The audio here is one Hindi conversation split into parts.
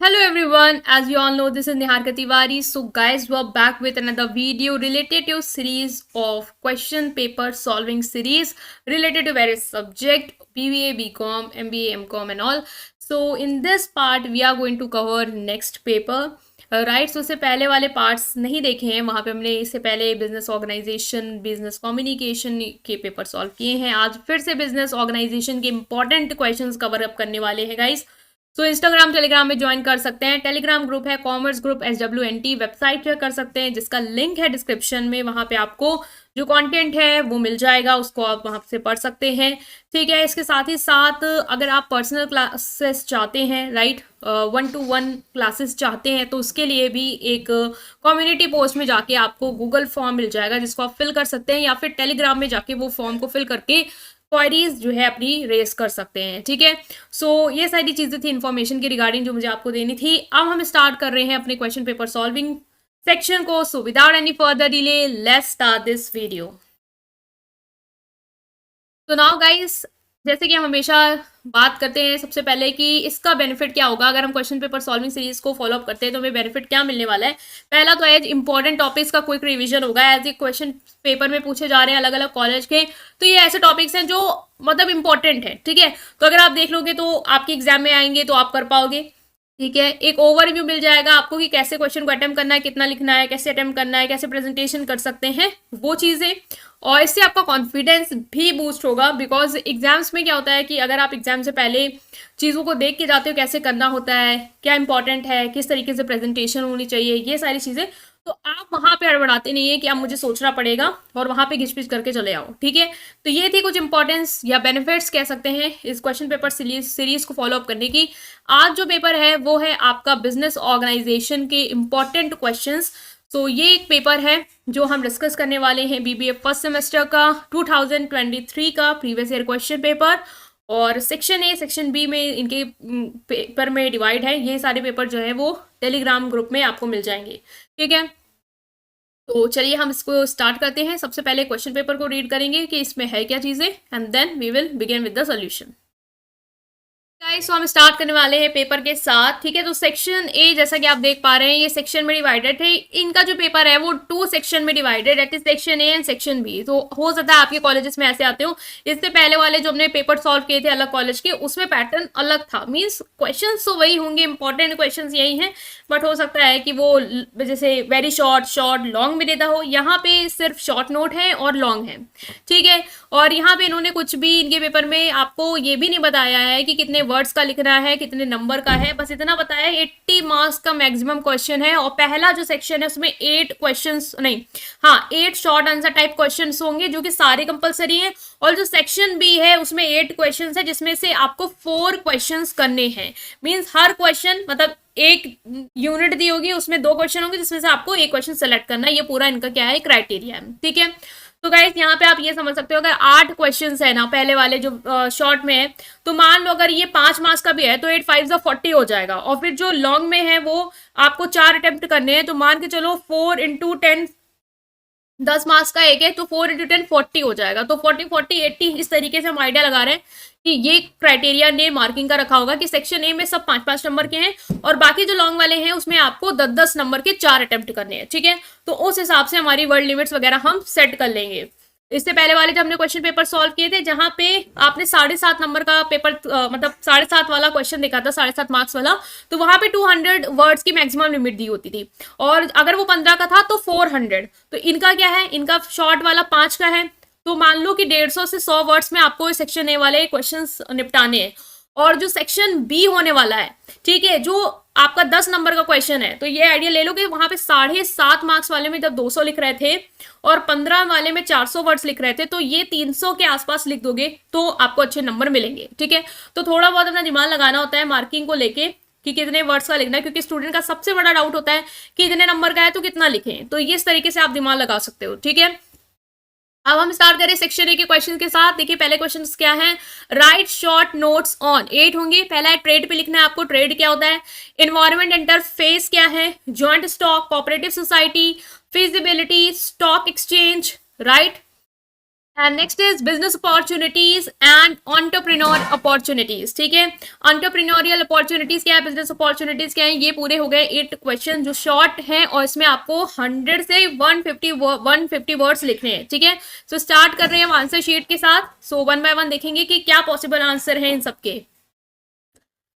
Hello everyone, as you all know, this is Nihar Tiwari. So guys, we're back with another video related to series of question paper solving series related to various subject BBA, BCom, MBA, MCom and all. So in this part, we are going to cover next paper. Right so उससे पहले वाले पार्ट्स नहीं देखे हैं, वहाँ पे हमने इससे पहले बिजनेस ऑर्गेनाइजेशन, बिजनेस कम्युनिकेशन के पेपर सॉल्व किए हैं. आज फिर से बिजनेस ऑर्गेनाइजेशन के इंपॉर्टेंट क्वेश्चंस कवर अप करने वाले हैं गाइस. सो इंस्टाग्राम टेलीग्राम में ज्वाइन कर सकते हैं. टेलीग्राम ग्रुप है commerce group SWNT. Website check कर सकते हैं जिसका लिंक है डिस्क्रिप्शन में. वहाँ पे आपको जो कंटेंट है वो मिल जाएगा, उसको आप वहाँ से पढ़ सकते हैं. ठीक है. इसके साथ ही साथ अगर आप पर्सनल क्लासेस चाहते हैं, राइट, 1-to-1 क्लासेस चाहते हैं, तो उसके लिए भी एक कम्युनिटी पोस्ट में जाके आपको गूगल फॉर्म मिल जाएगा जिसको आप फिल कर सकते हैं, या फिर टेलीग्राम में जाके वो फॉर्म को फिल करके क्वारीज जो है अपनी रेस कर सकते हैं. ठीक है. सो ये सारी चीज़ें थी इन्फॉर्मेशन की रिगार्डिंग जो मुझे आपको देनी थी. अब हम स्टार्ट कर रहे हैं अपने क्वेश्चन पेपर सॉल्विंग सेक्शन को. So without any further delay let's start this video. तो नाउ गाइस, जैसे कि हम हमेशा बात करते हैं सबसे पहले कि इसका बेनिफिट क्या होगा अगर हम क्वेश्चन पेपर सॉल्विंग सीरीज को फॉलो अप करते हैं, तो हमें बेनिफिट क्या मिलने वाला है. पहला तो एज इंपॉर्टेंट टॉपिक्स का क्विक रिवीजन होगा. एज ए क्वेश्चन पेपर में पूछे जा रहे हैं अलग अलग कॉलेज के, तो ये ऐसे टॉपिक्स हैं जो मतलब इंपॉर्टेंट है. ठीक है. तो अगर आप देख लोगे तो आपके एग्जाम में आएंगे तो आप कर पाओगे. ठीक है. एक ओवरव्यू मिल जाएगा आपको कि कैसे क्वेश्चन को अटेम्प्ट करना है, कितना लिखना है, कैसे अटेम्प्ट करना है, कैसे प्रेजेंटेशन कर सकते हैं, वो चीज़ें. और इससे आपका कॉन्फिडेंस भी बूस्ट होगा, बिकॉज एग्जाम्स में क्या होता है कि अगर आप एग्जाम से पहले चीज़ों को देख के जाते हो, कैसे करना होता है, क्या इंपॉर्टेंट है, किस तरीके से प्रेजेंटेशन होनी चाहिए, ये सारी चीज़ें, तो आप वहाँ पे हड़बड़ाते नहीं है कि अब मुझे सोचना पड़ेगा और वहाँ पे घिच पिच करके चले आओ. ठीक है. तो ये थी कुछ इंपॉर्टेंस या बेनिफिट्स कह सकते हैं इस क्वेश्चन पेपर सीरीज को फॉलो अप करने की. आज जो पेपर है वो है आपका बिजनेस ऑर्गेनाइजेशन के इंपॉर्टेंट क्वेश्चंस. तो ये एक पेपर है जो हम डिस्कस करने वाले हैं BBA फर्स्ट सेमेस्टर का 2023 का प्रीवियस ईयर क्वेश्चन पेपर. और सेक्शन ए सेक्शन बी में इनके पेपर में डिवाइड है. ये सारे पेपर जो है वो टेलीग्राम ग्रुप में आपको मिल जाएंगे. ठीक है. तो चलिए हम इसको स्टार्ट करते हैं. सबसे पहले क्वेश्चन पेपर को रीड करेंगे कि इसमें है क्या चीज़ें, and then we will begin with the solution. Guys, तो हम स्टार्ट करने वाले हैं पेपर के साथ. ठीक है. तो सेक्शन ए जैसा कि आप देख पा रहे हैं ये सेक्शन में डिवाइडेड है. इनका जो पेपर है वो 2 सेक्शन में divided, that is section A and section B. तो हो सकता है आपके कॉलेजेस में ऐसे आते हो. इससे पहले वाले जो हमने पेपर सॉल्व किए थे अलग कॉलेज के, उसमें पैटर्न अलग था. मीन्स क्वेश्चन तो वही होंगे, इंपॉर्टेंट क्वेश्चन यही हैं, बट हो सकता है कि वो जैसे वेरी शॉर्ट शॉर्ट लॉन्ग में देता हो. यहाँ पे सिर्फ शॉर्ट नोट है और लॉन्ग है. ठीक है. और यहाँ पे इन्होंने कुछ भी इनके पेपर में आपको ये भी नहीं बताया है कि कितने वर्ड्स का लिखना है, कितने नंबर का है. बस इतना बताया है 80 मार्क्स का मैक्सिमम क्वेश्चन है. और पहला जो सेक्शन है उसमें 8 क्वेश्चंस नहीं, हाँ 8 शॉर्ट आंसर टाइप क्वेश्चंस होंगे जो कि सारे कंपलसरी हैं. और जो सेक्शन बी है उसमें 8 क्वेश्चंस है जिसमें से आपको 4 क्वेश्चंस करने हैं. मीन्स हर क्वेश्चन मतलब एक यूनिट दी होगी, उसमें 2 क्वेश्चन होंगे जिसमें से आपको एक क्वेश्चन सेलेक्ट करना है. ये पूरा इनका क्या है, क्राइटेरिया है. ठीक है. तो गाइस यहाँ पे आप ये समझ सकते हो अगर 8 क्वेश्चंस है ना पहले वाले जो शॉर्ट में है, तो मान लो अगर ये 5 मार्क्स का भी है तो 8 5 40 हो जाएगा. और फिर जो लॉन्ग में है वो आपको 4 अटेम्प्ट करने हैं, तो मान के चलो 4 इंटू 10 10 मार्क्स का एक है, तो 4 इंटू 10 40 हो जाएगा. तो 40 40 80 इस तरीके से हम आइडिया लगा रहे हैं कि ये क्राइटेरिया ने मार्किंग का रखा होगा कि सेक्शन ए में सब 5-5 नंबर के हैं और बाकी जो लॉन्ग वाले हैं उसमें आपको 10-10 नंबर के 4 अटेम्प्ट करने हैं. ठीक है. तो उस हिसाब से हमारी वर्ड लिमिट्स वगैरह हम सेट कर लेंगे. इससे पहले वाले जब हमने क्वेश्चन पेपर सॉल्व किए थे जहां पे आपने 7.5 नंबर का पेपर मतलब 7.5 वाला क्वेश्चन देखा था, 7.5 मार्क्स वाला, तो वहां पे 200 वर्ड्स की मैक्सिमम लिमिट दी होती थी. और अगर वो 15 का था तो 400. तो इनका क्या है, इनका शॉर्ट वाला 5 का है. तो मान लो कि 150 से 100 वर्ड्स में आपको सेक्शन ए वाले क्वेश्चंस निपटाने हैं. और जो सेक्शन बी होने वाला है, ठीक है, जो आपका 10 नंबर का क्वेश्चन है, तो ये आइडिया ले लो कि वहां पे 7.5 मार्क्स वाले में जब 200 लिख रहे थे और 15 वाले में 400 वर्ड्स लिख रहे थे, तो ये 300 के आसपास लिख दोगे तो आपको अच्छे नंबर मिलेंगे. ठीक है. तो थोड़ा बहुत अपना दिमाग लगाना होता है मार्किंग को लेके कि कितने वर्ड्स का लिखना है, क्योंकि स्टूडेंट का सबसे बड़ा डाउट होता है कि इतने नंबर का है तो कितना लिखें. तो ये इस तरीके से आप दिमाग लगा सकते हो. ठीक है. अब हम स्टार्ट करें सेक्शन ए के क्वेश्चन के साथ. देखिए पहले क्वेश्चन क्या है, राइट शॉर्ट नोट्स ऑन 8 होंगे. पहला है ट्रेड पे लिखना है आपको. ट्रेड क्या होता है, इन्वायरमेंट इंटरफेस क्या है, joint stock, cooperative society, feasibility, stock exchange, right, and next is business opportunities and entrepreneur opportunities. ठीक है, एंटरप्रेन्योरियल अपॉर्चुनिटीज क्या है, बिजनेस अपॉर्चुनिटीज क्या है, ये पूरे हो गए 8 क्वेश्चन जो शॉर्ट हैं और इसमें आपको 100 से 150 वर्ड्स लिखने हैं। ठीक है, सो स्टार्ट कर रहे हैं हम आंसर शीट के साथ। सो वन बाय वन देखेंगे कि क्या पॉसिबल आंसर है इन सबके।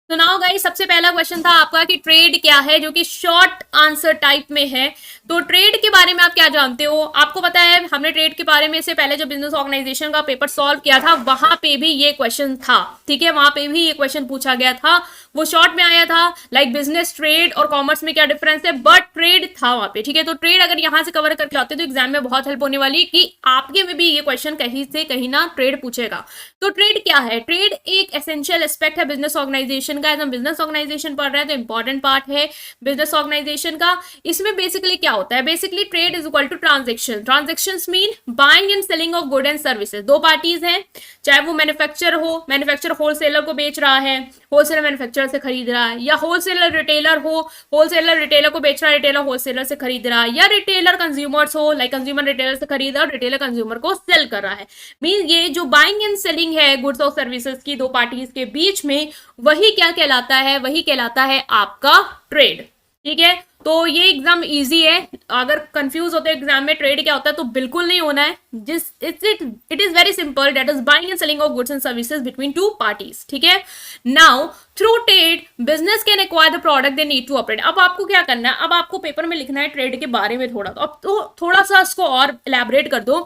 तो नाउ गाइस, सबसे पहला क्वेश्चन था आपका कि ट्रेड क्या है, जो कि शॉर्ट आंसर टाइप में है। तो ट्रेड के बारे में आप क्या जानते हो? आपको पता है हमने ट्रेड के बारे में से पहले जो बिजनेस ऑर्गेनाइजेशन का पेपर सॉल्व किया था वहां पे भी ये क्वेश्चन था। ठीक है, वहां पे भी ये क्वेश्चन पूछा गया था, वो शॉर्ट में आया था लाइक बिजनेस, ट्रेड और कॉमर्स में क्या डिफरेंस है, बट ट्रेड था वहां पे। ठीक है, तो ट्रेड अगर यहां से कवर करके आते तो एग्जाम में बहुत हेल्प होने वाली कि आपके में भी ये क्वेश्चन कहीं से कहीं ना ट्रेड पूछेगा। तो ट्रेड क्या है? ट्रेड एक एसेंशियल एस्पेक्ट है बिजनेस ऑर्गेनाइजेशन का। हम बिजनेस ऑर्गेनाइजेशन पढ़ रहे हैं तो इंपॉर्टेंट पार्ट है बिजनेस ऑर्गेनाइजेशन का। इसमें बेसिकली क्या होता है? Basically trade is equal to transaction. Transactions mean buying and selling of good and services. दो पार्टीज हैं, चाहे वो मैन्युफैक्चर हो, मैन्युफैक्चर होलसेलर को बेच रहा है, होलसेलर मैन्युफैक्चरर से खरीद रहा है, या होलसेलर रिटेलर हो, होलसेलर रिटेलर को बेच रहा है, रिटेलर होलसेलर से खरीद रहा है, या रिटेलर कंज्यूमर्स हो, लाइक कंज्यूमर रिटेलर से खरीद रहा है और रिटेलर कंज्यूमर को सेल कर रहा है। मीन ये जो बाइंग एंड सेलिंग है गुड्स और सर्विसेज की दो पार्टीज के बीच में, वही क्या कहलाता है? वही कहलाता है आपका ट्रेड। ठीक है, तो ये एग्जाम इजी है। अगर कंफ्यूज होते हैं एग्जाम में ट्रेड क्या होता है तो बिल्कुल नहीं होना है। It is very simple, that is buying and selling of goods and services between two parties. ठीक है, now through trade business can acquire the product they need to operate. अब आपको क्या करना है? अब आपको पेपर में लिखना है ट्रेड के बारे में थोड़ा। तो अब तो थोड़ा सा इसको और इलेबोरेट कर दो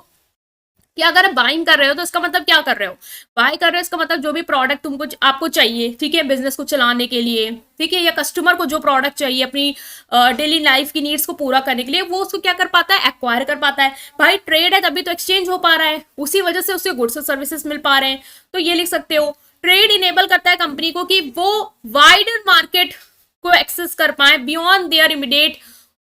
कि अगर आप बाइंग कर रहे हो तो इसका मतलब क्या कर रहे हो? बाय कर रहे हो इसका मतलब जो भी प्रोडक्ट तुमको आपको चाहिए, ठीक है, बिजनेस को चलाने के लिए, ठीक है, या कस्टमर को जो प्रोडक्ट चाहिए अपनी डेली लाइफ की नीड्स को पूरा करने के लिए, वो उसको क्या कर पाता है? एक्वायर कर पाता है। भाई ट्रेड है तभी तो एक्सचेंज हो पा रहा है, उसी वजह से उससे गुड्स और सर्विसेज मिल पा रहे हैं। तो ये लिख सकते हो, ट्रेड इनेबल करता है कंपनी को कि वो वाइडर मार्केट को एक्सेस कर पाए बियॉन्ड देयर इमीडिएट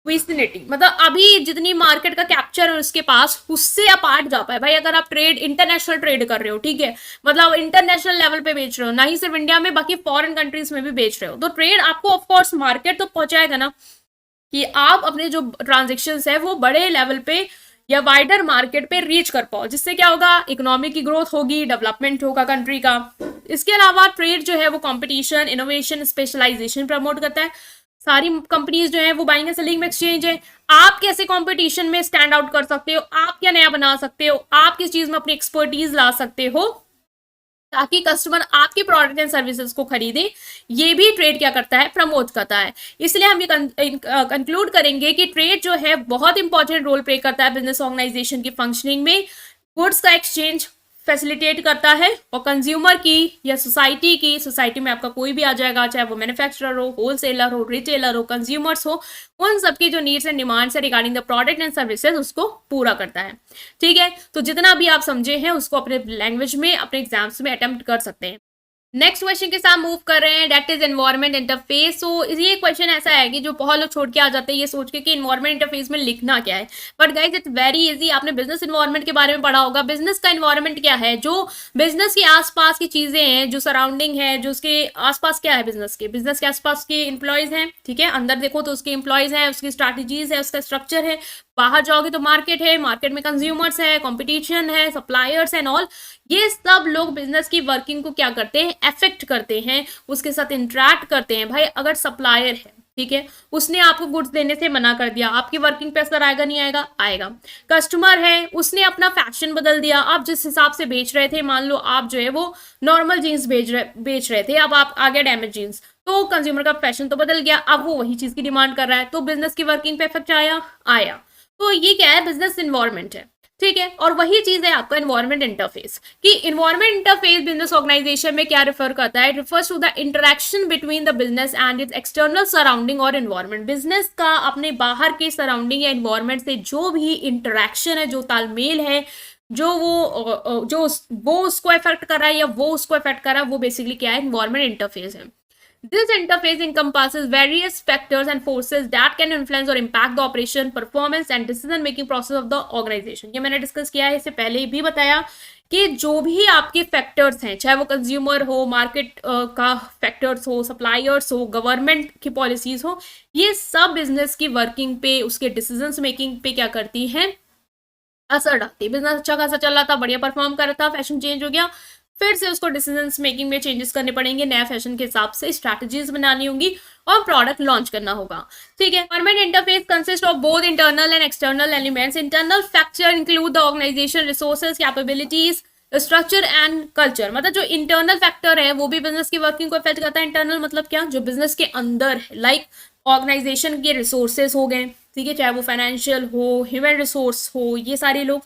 विसिनिटी। मतलब अभी जितनी मार्केट का कैप्चर है उसके पास, उससे अपार्ट जा पाए। भाई अगर आप ट्रेड इंटरनेशनल ट्रेड कर रहे हो, ठीक है, मतलब इंटरनेशनल लेवल पे बेच रहे हो, ना ही सिर्फ इंडिया में, बाकी फॉरेन कंट्रीज में भी बेच रहे हो, तो ट्रेड आपको ऑफकोर्स मार्केट तो पहुंचाएगा ना, कि आप अपने जो ट्रांजेक्शन है वो बड़े लेवल पे या वाइडर मार्केट पे रीच कर पाओ, जिससे क्या होगा? इकोनॉमी की ग्रोथ होगी, डेवलपमेंट होगा कंट्री का। इसके अलावा ट्रेड जो है वो कंपटीशन, इनोवेशन, स्पेशलाइजेशन प्रमोट करता है। सारी कंपनीज जो है वो बाइंग एंड सेलिंग में एक्सचेंज है। आप कैसे कंपटीशन में स्टैंड आउट कर सकते हो? आप क्या नया बना सकते हो? आप किस चीज में अपनी एक्सपर्टीज ला सकते हो ताकि कस्टमर आपके प्रोडक्ट एंड सर्विसेज को खरीदे? ये भी ट्रेड क्या करता है? प्रमोट करता है। इसलिए हम ये कंक्लूड करेंगे कि ट्रेड जो है बहुत इंपॉर्टेंट रोल प्ले करता है बिजनेस ऑर्गेनाइजेशन की फंक्शनिंग में। गुड्स का एक्सचेंज फैसिलिटेट करता है और कंज्यूमर की या सोसाइटी में आपका कोई भी आ जाएगा, चाहे वो मैन्युफैक्चरर हो, होलसेलर हो, रिटेलर हो, कंज्यूमर्स हो, उन सबकी जो नीड्स एंड डिमांड्स है regarding the product and services उसको पूरा करता है। ठीक है, तो जितना भी आप समझे हैं उसको अपने लैंग्वेज में, अपने एग्जाम्स में अटेम्प्ट कर सकते हैं। नेक्स्ट क्वेश्चन के साथ मूव कर रहे हैं, दैट इज एनवायरमेंट इंटरफेस। सो ये क्वेश्चन ऐसा है कि जो बहुत लोग छोड़ के आ जाते हैं ये सोच के कि एनवायरमेंट इंटरफेस में लिखना क्या है, but guys it's very easy. आपने बिजनेस एनवायरमेंट के बारे में पढ़ा होगा। बिजनेस का एनवायरमेंट क्या है? जो बिजनेस के आसपास की चीजें हैं, जो सराउंडिंग है, जो उसके आसपास क्या है, बिजनेस के आसपास के एम्प्लॉयज हैं, ठीक है, अंदर देखो तो उसके एम्प्लॉयज हैं, उसकी स्ट्रैटेजीज है, उसका स्ट्रक्चर है, बाहर जाओगे तो मार्केट है, मार्केट में कंज्यूमर्स है, कंपटीशन है, सप्लायर्स एंड ऑल। ये सब लोग बिजनेस की वर्किंग को क्या करते हैं? अफेक्ट करते हैं, उसके साथ इंटरेक्ट करते हैं। भाई अगर सप्लायर है, ठीक है, उसने आपको गुड्स देने से मना कर दिया, आपकी वर्किंग पे असर आएगा? नहीं आएगा? आएगा। कस्टमर है, उसने अपना फैशन बदल दिया, आप जिस हिसाब से बेच रहे थे, मान लो आप जो है वो नॉर्मल जीन्स बेच रहे थे, अब आप आ गया डैमेज जीन्स, तो कंज्यूमर का फैशन तो बदल गया, अब वो वही चीज की डिमांड कर रहा है, तो बिजनेस की वर्किंग पे इफेक्ट आया। तो ये क्या है? बिजनेस इन्वायरमेंट है, ठीक है। और वही चीज है आपका एनवायरमेंट इंटरफेस, कि एनवायरमेंट इंटरफेस बिजनेस ऑर्गेनाइजेशन में क्या रेफर करता है? Refers to the interaction between the business and its external surrounding और एनवायरमेंट। बिजनेस का अपने बाहर के सराउंडिंग या एनवायरमेंट से जो भी इंटरेक्शन है, जो तालमेल है, जो वो उसको इफेक्ट कर रहा है या वो उसको इफेक्ट कर रहा है, वो बेसिकली क्या है? एनवायरमेंट इंटरफेस है। This interface encompasses various factors and forces that can influence or impact the operation, performance and decision making process of the organization. ये मैंने डिस्कस किया है, इससे पहले भी बताया कि जो भी आपके फैक्टर्स हैं, चाहे वो कंज्यूमर हो, मार्केट का फैक्टर्स हो, सप्लायर्स हो, गवर्नमेंट की पॉलिसीज हो, ये सब बिजनेस की वर्किंग पे, उसके डिसीजन मेकिंग पे क्या करती हैं? असर डालती है। बिजनेस अच्छा खासा चल रहा था, बढ़िया परफॉर्म कर रहा था, फैशन चेंज हो गया, फिर से उसको डिसीजन मेकिंग में चेंजेस करने पड़ेंगे, नया फैशन के हिसाब से स्ट्रैटेजीज बनानी होंगी और प्रोडक्ट लॉन्च करना होगा। ठीक है। Government interface consist of both internal and external elements. Internal factor include the organisation, resources, capabilities, structure and culture. मतलब जो इंटरनल फैक्टर है वो भी बिजनेस की वर्किंग को इफेक्ट करता है। इंटरनल मतलब क्या, जो बिजनेस के अंदर है, लाइक ऑर्गेनाइजेशन के रिसोर्सेज हो गए, ठीक है, चाहे वो फाइनेंशियल हो, ह्यूमन रिसोर्स हो, ये सारे लोग।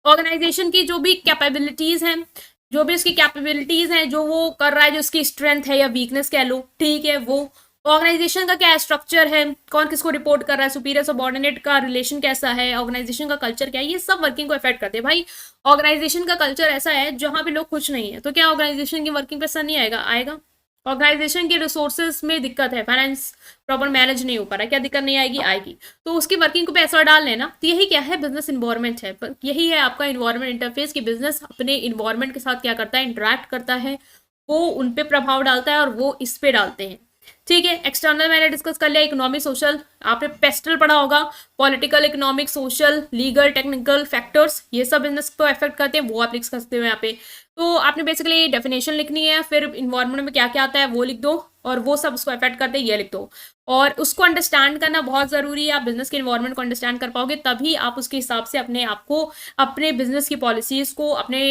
ऑर्गेनाइजेशन की जो भी कैपेबिलिटीज हैं, जो भी उसकी कैपेबिलिटीज हैं, जो वो कर रहा है, जो उसकी स्ट्रेंथ है या वीकनेस कह लो, ठीक है, वो। ऑर्गेनाइजेशन का क्या स्ट्रक्चर है, कौन किसको रिपोर्ट कर रहा है, सुपीरियर सबॉर्डिनेट का रिलेशन कैसा है, ऑर्गेनाइजेशन का कल्चर क्या है, ये सब वर्किंग को इफेक्ट करते हैं भाई। ऑर्गेनाइजेशन का कल्चर ऐसा है जहां पे लोग खुश नहीं है तो क्या ऑर्गेनाइजेशन की वर्किंग पे असर नहीं आएगा? आएगा। ऑर्गेनाइजेशन के रिसोर्सेज में दिक्कत है, फाइनेंस प्रॉपर मैनेज नहीं हो पा रहा है, क्या दिक्कत नहीं आएगी? आएगी। तो उसकी वर्किंग पे असर डाल लेना। तो यही क्या है, बिजनेस इन्वायरमेंट है, यही है आपका इन्वायरमेंट इंटरफेस की बिजनेस अपने इन्वायरमेंट के साथ क्या करता है, इंटरेक्ट करता है, वो उन पे प्रभाव डालता है और वो इस पे डालते हैं। ठीक है। एक्सटर्नल मैंने डिस्कस कर लिया, इकोनॉमिक सोशल, आपने पेस्टल पढ़ा होगा, political, economic, social, legal, technical factors, ये सब बिजनेस को अफेक्ट करते हैं, वो आप लिख सकते हो यहाँ पे। तो आपने बेसिकली डेफिनेशन लिखनी है, फिर इन्वायरमेंट में क्या क्या आता है वो लिख दो, और वो सब उसको अफेक्ट करते हैं ये लिख दो। और उसको अंडरस्टैंड करना बहुत ज़रूरी है। आप बिजनेस के इन्वायरमेंट को अंडरस्टैंड कर पाओगे तभी आप उसके हिसाब से अपने आप को, अपने बिजनेस की पॉलिसीज को, अपने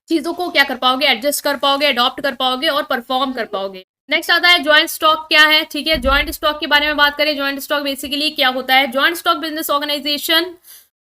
चीज़ों को क्या कर पाओगे, एडजस्ट कर पाओगे, अडॉप्ट कर पाओगे और परफॉर्म कर पाओगे। नेक्स्ट आता है ज्वाइंट स्टॉक क्या है। ठीक है, ज्वाइंट स्टॉक के बारे में बात करें। ज्वाइंट स्टॉक बेसिकली क्या होता है, ज्वाइंट स्टॉक बिजनेस ऑर्गेनाइजेशन,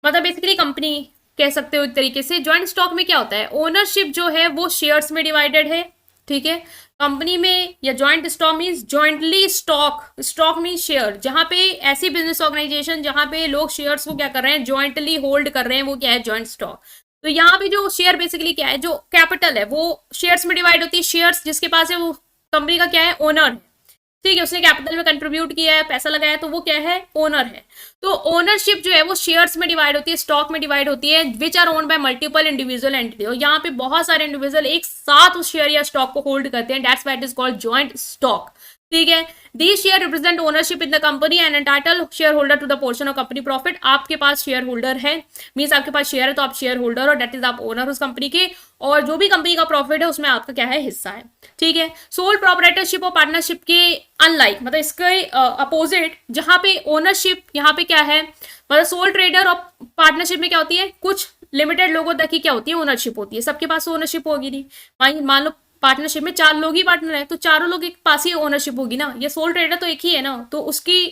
मतलब बेसिकली कंपनी कह सकते हो एक तरीके से। ज्वाइंट स्टॉक में क्या होता है, ओनरशिप जो है वो शेयर्स में डिवाइडेड है। ठीक है, कंपनी में, या joint stock means jointly stock, stock means share, जहां पे ऐसी बिजनेस ऑर्गेनाइजेशन जहां पे लोग शेयर्स को क्या कर रहे हैं, ज्वाइंटली होल्ड कर रहे हैं, वो क्या है, ज्वाइंट स्टॉक। तो यहाँ पे जो शेयर बेसिकली क्या है, जो कैपिटल है वो शेयर्स में डिवाइड होती है। शेयर्स जिसके पास है वो कंपनी का क्या है, ओनर है। ठीक है, उसने कैपिटल में कंट्रीब्यूट किया है, पैसा लगाया, तो वो क्या है, ओनर है। तो ओनरशिप जो है वो शेयर्स में डिवाइड होती है, स्टॉक में डिवाइड होती है, which are owned by multiple individual entity. और यहाँ पे बहुत सारे इंडिविजुअल एक साथ उस शेयर या स्टॉक को होल्ड करते हैं, that's why it is called joint stock. ठीक है, these share represent ownership in the company and entitle shareholder to the portion of company profit. आपके पास शेयर होल्डर है, मीन्स आपके पास शेयर है तो आप शेयर होल्डर, और डेट इज आप ओनर उस कंपनी के, और जो भी कंपनी का प्रॉफिट है उसमें आपका क्या है, हिस्सा है। ठीक है, सोल प्रोपराइटरशिप और पार्टनरशिप के अनलाइक, मतलब इसके अपोजिट, जहां पे ओनरशिप यहाँ पे क्या है, मतलब सोल ट्रेडर और पार्टनरशिप में क्या होती है, कुछ लिमिटेड लोगों तक ही क्या होती है, ओनरशिप होती है, सबके पास ओनरशिप होगी नहीं। मान लो पार्टनरशिप में 4 लोग ही पार्टनर है तो चारों लोग के पास ही ओनरशिप होगी ना। ये सोल ट्रेडर तो एक ही है ना, तो उसकी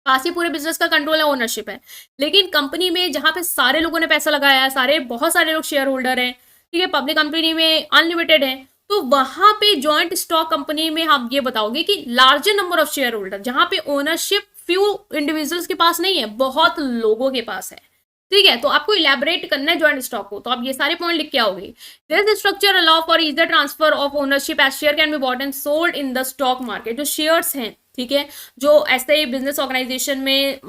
पास ही पूरे बिजनेस का कंट्रोल है, ओनरशिप है। लेकिन कंपनी में जहां पे सारे लोगों ने पैसा लगाया है, सारे बहुत सारे लोग शेयर होल्डर हैं, ठीक है, पब्लिक कंपनी में अनलिमिटेड है, तो वहां पे जॉइंट स्टॉक कंपनी में हम ये बताओगे कि larger number of share holder, जहां पे ओनरशिप फ्यू इंडिविजुअल्स के पास नहीं है, बहुत लोगों के पास है। ठीक है, तो आपको इलेबोरेट करना है ज्वाइंट स्टॉक को, तो आप ये सारे पॉइंट लिख के आओगे। This structure allow for is the transfer of ownership as share can be bought and sold in the stock market. जो शेयर्स हैं, ठीक है, जो ऐसे बिजनेस ऑर्गेनाइजेशन में,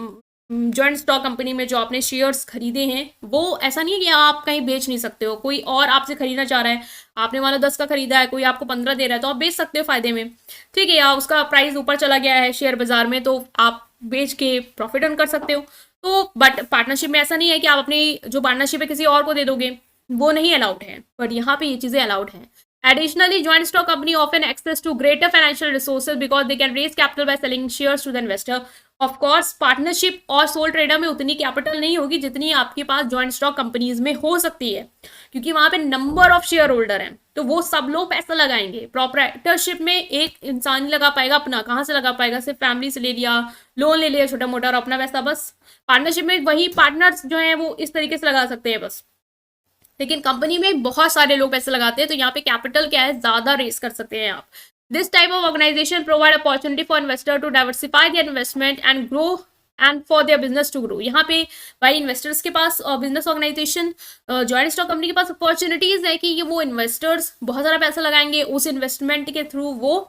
ज्वाइंट स्टॉक कंपनी में जो आपने शेयर्स खरीदे हैं, वो ऐसा नहीं है कि आप कहीं बेच नहीं सकते हो, कोई और आपसे खरीदना चाह रहा है, आपने मान लो 10 का खरीदा है, कोई आपको 15 दे रहा है, तो आप बेच सकते हो फायदे में। ठीक है, या उसका प्राइस ऊपर चला गया है शेयर बाजार में, तो आप बेच के प्रॉफिट अर्न कर सकते हो। तो बट पार्टनरशिप में ऐसा नहीं है कि आप अपनी जो पार्टनरशिप है किसी और को दे दोगे, वो नहीं अलाउड है, बट यहाँ पे ये चीजें अलाउड हैं। Additionally, joint stock company often access to greater financial resources because they can raise capital by selling shares to the investor. Of course, partnership और सोल ट्रेडर में उतनी कैपिटल नहीं होगी जितनी आपके पास जॉइंट स्टॉक कंपनीज में हो सकती है, क्योंकि वहां पे नंबर ऑफ शेयर होल्डर हैं, तो वो सब लोग पैसा लगाएंगे। प्रोप्राइटरशिप में एक इंसान ही लगा पाएगा अपना, कहाँ से लगा पाएगा, सिर्फ फैमिली से ले लिया, लोन ले लिया छोटा मोटा और अपना पैसा बस। पार्टनरशिप में वही पार्टनर्स जो है वो इस तरीके से लगा सकते हैं बस, लेकिन कंपनी में बहुत सारे लोग पैसे लगाते हैं, तो यहाँ पे कैपिटल क्या है, ज्यादा रेस कर सकते हैं आप। This type of organisation provide opportunity for investor to diversify their investment and grow and for their business to grow. यहाँ पे भाई इन्वेस्टर्स के पास, business organisation joint stock company के पास अपॉर्चुनिटीज है कि ये वो इन्वेस्टर्स बहुत सारा पैसा लगाएंगे, उस इन्वेस्टमेंट के थ्रू वो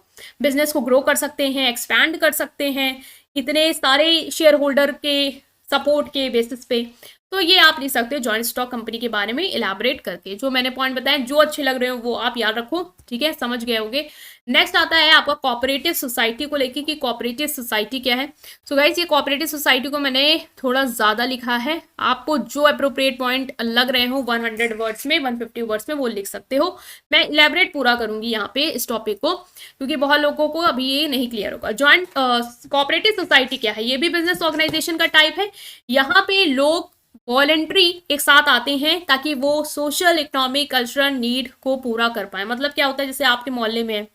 बिजनेस को ग्रो कर सकते हैं, एक्सपैंड कर सकते हैं, इतने सारे शेयर होल्डर के सपोर्ट के बेसिस पे। तो ये आप लिख सकते हो जॉइंट स्टॉक कंपनी के बारे में इलाबरेट करके। जो मैंने पॉइंट बताए जो अच्छे लग रहे हो वो आप याद रखो, ठीक है, समझ गए होंगे। नेक्स्ट आता है आपका कोऑपरेटिव सोसाइटी को लेके कि कोऑपरेटिव सोसाइटी क्या है। सो गाइस ये कोऑपरेटिव सोसाइटी को मैंने थोड़ा ज़्यादा लिखा है, आपको जो अप्रोप्रिएट पॉइंट लग रहे हो 100 वर्ड्स में 150 वर्ड्स में वो लिख सकते हो। मैं इलेबरेट पूरा करूंगी यहाँ पे इस टॉपिक को, क्योंकि बहुत लोगों को अभी ये नहीं क्लियर होगा। जॉइंट कोऑपरेटिव सोसाइटी क्या है, ये भी बिजनेस ऑर्गेनाइजेशन का टाइप है। यहाँ पे लोग वॉलेंट्री एक साथ आते हैं ताकि वो सोशल इकोनॉमिक कल्चरल नीड को पूरा कर पाए। मतलब क्या होता है, जैसे आपके मोहल्ले में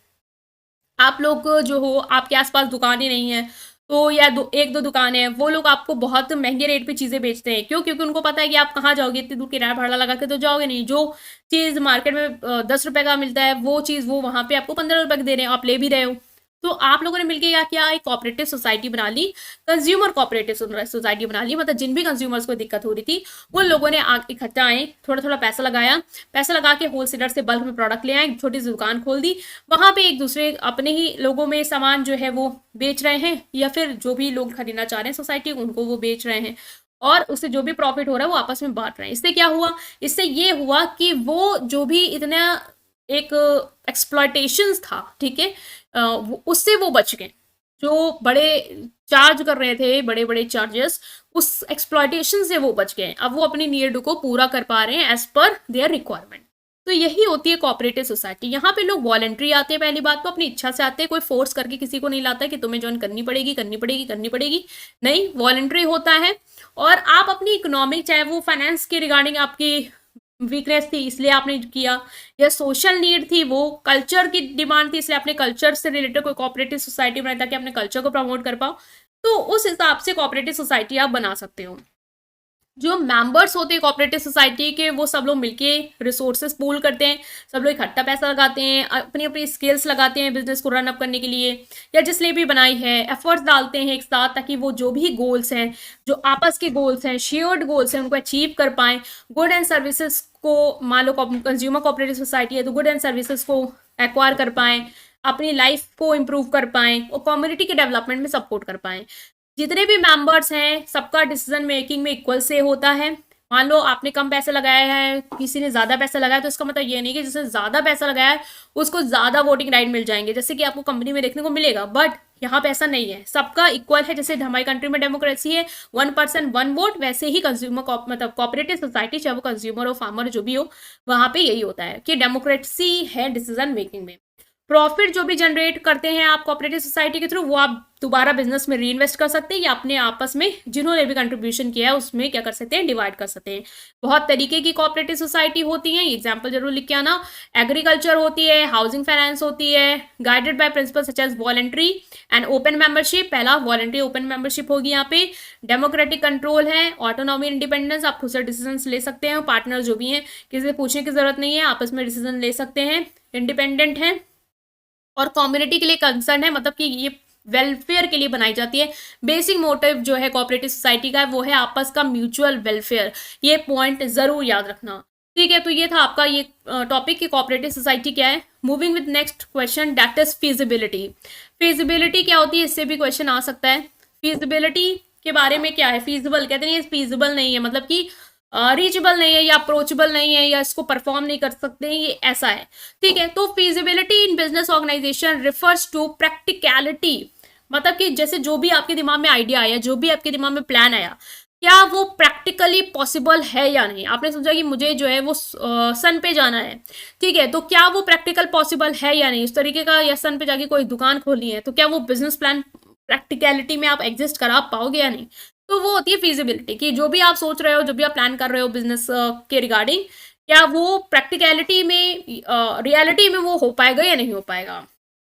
आप लोग जो हो, आपके आसपास दुकानें नहीं है तो या एक दो दुकानें हैं, वो लोग आपको बहुत महंगे रेट पे चीज़ें बेचते हैं। क्यों? क्योंकि उनको पता है कि आप कहाँ जाओगे, इतनी दूर किराया भाड़ा लगा के तो जाओगे नहीं। जो चीज़ मार्केट में 10 रुपए का मिलता है वो चीज़ वो वहाँ पे आपको 15 रुपए की दे रहे हैं, आप ले भी रहे हो। तो आप लोगों ने मिलकर क्या किया, एक कोऑपरेटिव सोसाइटी बना ली, कंज्यूमर कोऑपरेटिव सोसाइटी बना ली। मतलब जिन भी कंज्यूमर्स को दिक्कत हो रही थी उन लोगों ने इकट्ठा आए, थोड़ा थोड़ा पैसा लगाया, पैसा लगा के होलसेलर से बल्क में प्रोडक्ट ले आए, छोटी सी दुकान खोल दी, वहां पे एक दूसरे अपने ही लोगों में सामान जो है वो बेच रहे हैं, या फिर जो भी लोग खरीदना चाह रहे हैं सोसाइटी उनको वो बेच रहे हैं, और उससे जो भी प्रॉफिट हो रहा है वो आपस में बांट रहे हैं। इससे क्या हुआ, इससे ये हुआ कि वो जो भी इतना एक एक्सप्लॉयटेशन था, ठीक है, उससे वो बच गए। जो बड़े चार्ज कर रहे थे, बड़े बड़े चार्जेस, उस एक्सप्लॉयटेशन से वो बच गए। अब वो अपनी नीड को पूरा कर पा रहे हैं एज पर देयर रिक्वायरमेंट। तो यही होती है कोऑपरेटिव सोसाइटी। यहाँ पे लोग वॉलंटरी आते हैं, पहली बात तो अपनी इच्छा से आते हैं, कोई फोर्स करके किसी को नहीं लाता है कि तुम्हें ज्वाइन करनी पड़ेगी करनी पड़ेगी करनी पड़ेगी, नहीं, वॉलंटरी होता है। और आप अपनी इकोनॉमिक, चाहे वो फाइनेंस के रिगार्डिंग आपकी वीकनेस थी इसलिए आपने किया, या सोशल नीड थी, वो कल्चर की डिमांड थी इसलिए आपने कल्चर से रिलेटेड कोई कोऑपरेटिव सोसाइटी बनाई ताकि अपने कल्चर को प्रमोट कर पाओ, तो उस हिसाब से कोऑपरेटिव सोसाइटी आप बना सकते हो। जो मेंबर्स होते हैं कोऑपरेटिव सोसाइटी के, वो सब लोग मिलके रिसोर्सेज पूल करते हैं, सब लोग इकट्ठा पैसा लगाते हैं, अपनी अपनी स्किल्स लगाते हैं बिजनेस को रन अप करने के लिए, या जिस लिए भी बनाई है एफर्ट्स डालते हैं एक साथ, ताकि वो जो भी गोल्स हैं, जो आपस के गोल्स हैं, शेयर्ड गोल्स हैं, उनको अचीव कर पाएं। गुड एंड सर्विसेज को, मान लो कंज्यूमर कोऑपरेटिव सोसाइटी है तो गुड एंड सर्विसेज को एक्वायर कर पाएं, अपनी लाइफ को इम्प्रूव कर पाएं और कम्युनिटी के डेवलपमेंट में सपोर्ट कर पाएं। जितने भी मेंबर्स हैं सबका डिसीजन मेकिंग में इक्वल से होता है। मान लो आपने कम पैसा लगाया है, किसी ने ज़्यादा पैसा लगाया, तो इसका मतलब ये नहीं कि जिसने ज़्यादा पैसा लगाया है उसको ज़्यादा वोटिंग राइट मिल जाएंगे, जैसे कि आपको कंपनी में देखने को मिलेगा। बट यहाँ पे ऐसा नहीं है, सबका इक्वल है। जैसे हमारी कंट्री में डेमोक्रेसी है, 1 पर्सन 1 वोट, वैसे ही कंज्यूमर मतलब कोऑपरेटिव सोसाइटी, चाहे वो कंज्यूमर हो फार्मर जो भी हो, वहाँ पे यही होता है कि डेमोक्रेसी है डिसीजन मेकिंग में। प्रॉफिट जो भी जनरेट करते हैं आप कोऑपरेटिव सोसाइटी के थ्रू, वो आप दोबारा बिजनेस में री इन्वेस्ट कर सकते हैं, या अपने आपस में जिन्होंने भी कंट्रीब्यूशन किया है उसमें क्या कर सकते हैं, डिवाइड कर सकते हैं। बहुत तरीके की कोऑपरेटिव सोसाइटी होती हैं, एग्जाम्पल जरूर लिख के आना। एग्रीकल्चर होती है, हाउसिंग फाइनेंस होती है, guided by principle such as voluntary and open membership. पहला वॉलंटरी ओपन मेंबरशिप होगी यहाँ पे। डेमोक्रेटिक कंट्रोल है, ऑटोनॉमी इंडिपेंडेंस, आप खुद से डिसीजन ले सकते हैं, पार्टनर जो भी हैं किसी से पूछने की जरूरत नहीं है, आपस में डिसीजन ले सकते हैं, इंडिपेंडेंट है, और कम्युनिटी के लिए कंसर्न है, मतलब कि ये वेलफेयर के लिए बनाई जाती है। बेसिक मोटिव जो है कोऑपरेटिव सोसाइटी का वो है आपस का म्यूचुअल वेलफेयर। ये पॉइंट जरूर याद रखना, ठीक है। तो ये था आपका ये टॉपिक कि कोऑपरेटिव सोसाइटी क्या है। Moving with next question, that is feasibility. Feasibility क्या होती है, इससे भी क्वेश्चन आ सकता है। फीजिबिलिटी के बारे में क्या है, फीजिबल कहते हैं, फीजिबल नहीं है, मतलब कि रीचेबल नहीं है या अप्रोचेबल नहीं है या इसको परफॉर्म नहीं कर सकते हैं, ये ऐसा है, ठीक है। तो feasibility in business organisation refers to practicality, मतलब कि जैसे जो भी आपके दिमाग में आइडिया आया, जो भी आपके दिमाग में प्लान आया, क्या वो प्रैक्टिकली पॉसिबल है या नहीं। आपने सोचा कि मुझे जो है वो सन पे जाना है, ठीक है, तो क्या वो प्रैक्टिकल पॉसिबल है या नहीं, इस तरीके का, या सन पे जाके कोई दुकान खोलनी है तो क्या वो बिजनेस प्लान प्रैक्टिकलिटी में आप एग्जिस्ट करा पाओगे या नहीं। तो वो होती है फिजिबिलिटी, कि जो भी आप सोच रहे हो, जो भी आप प्लान कर रहे हो बिजनेस के रिगार्डिंग, क्या वो प्रैक्टिकलिटी में, रियलिटी में वो हो पाएगा या नहीं हो पाएगा।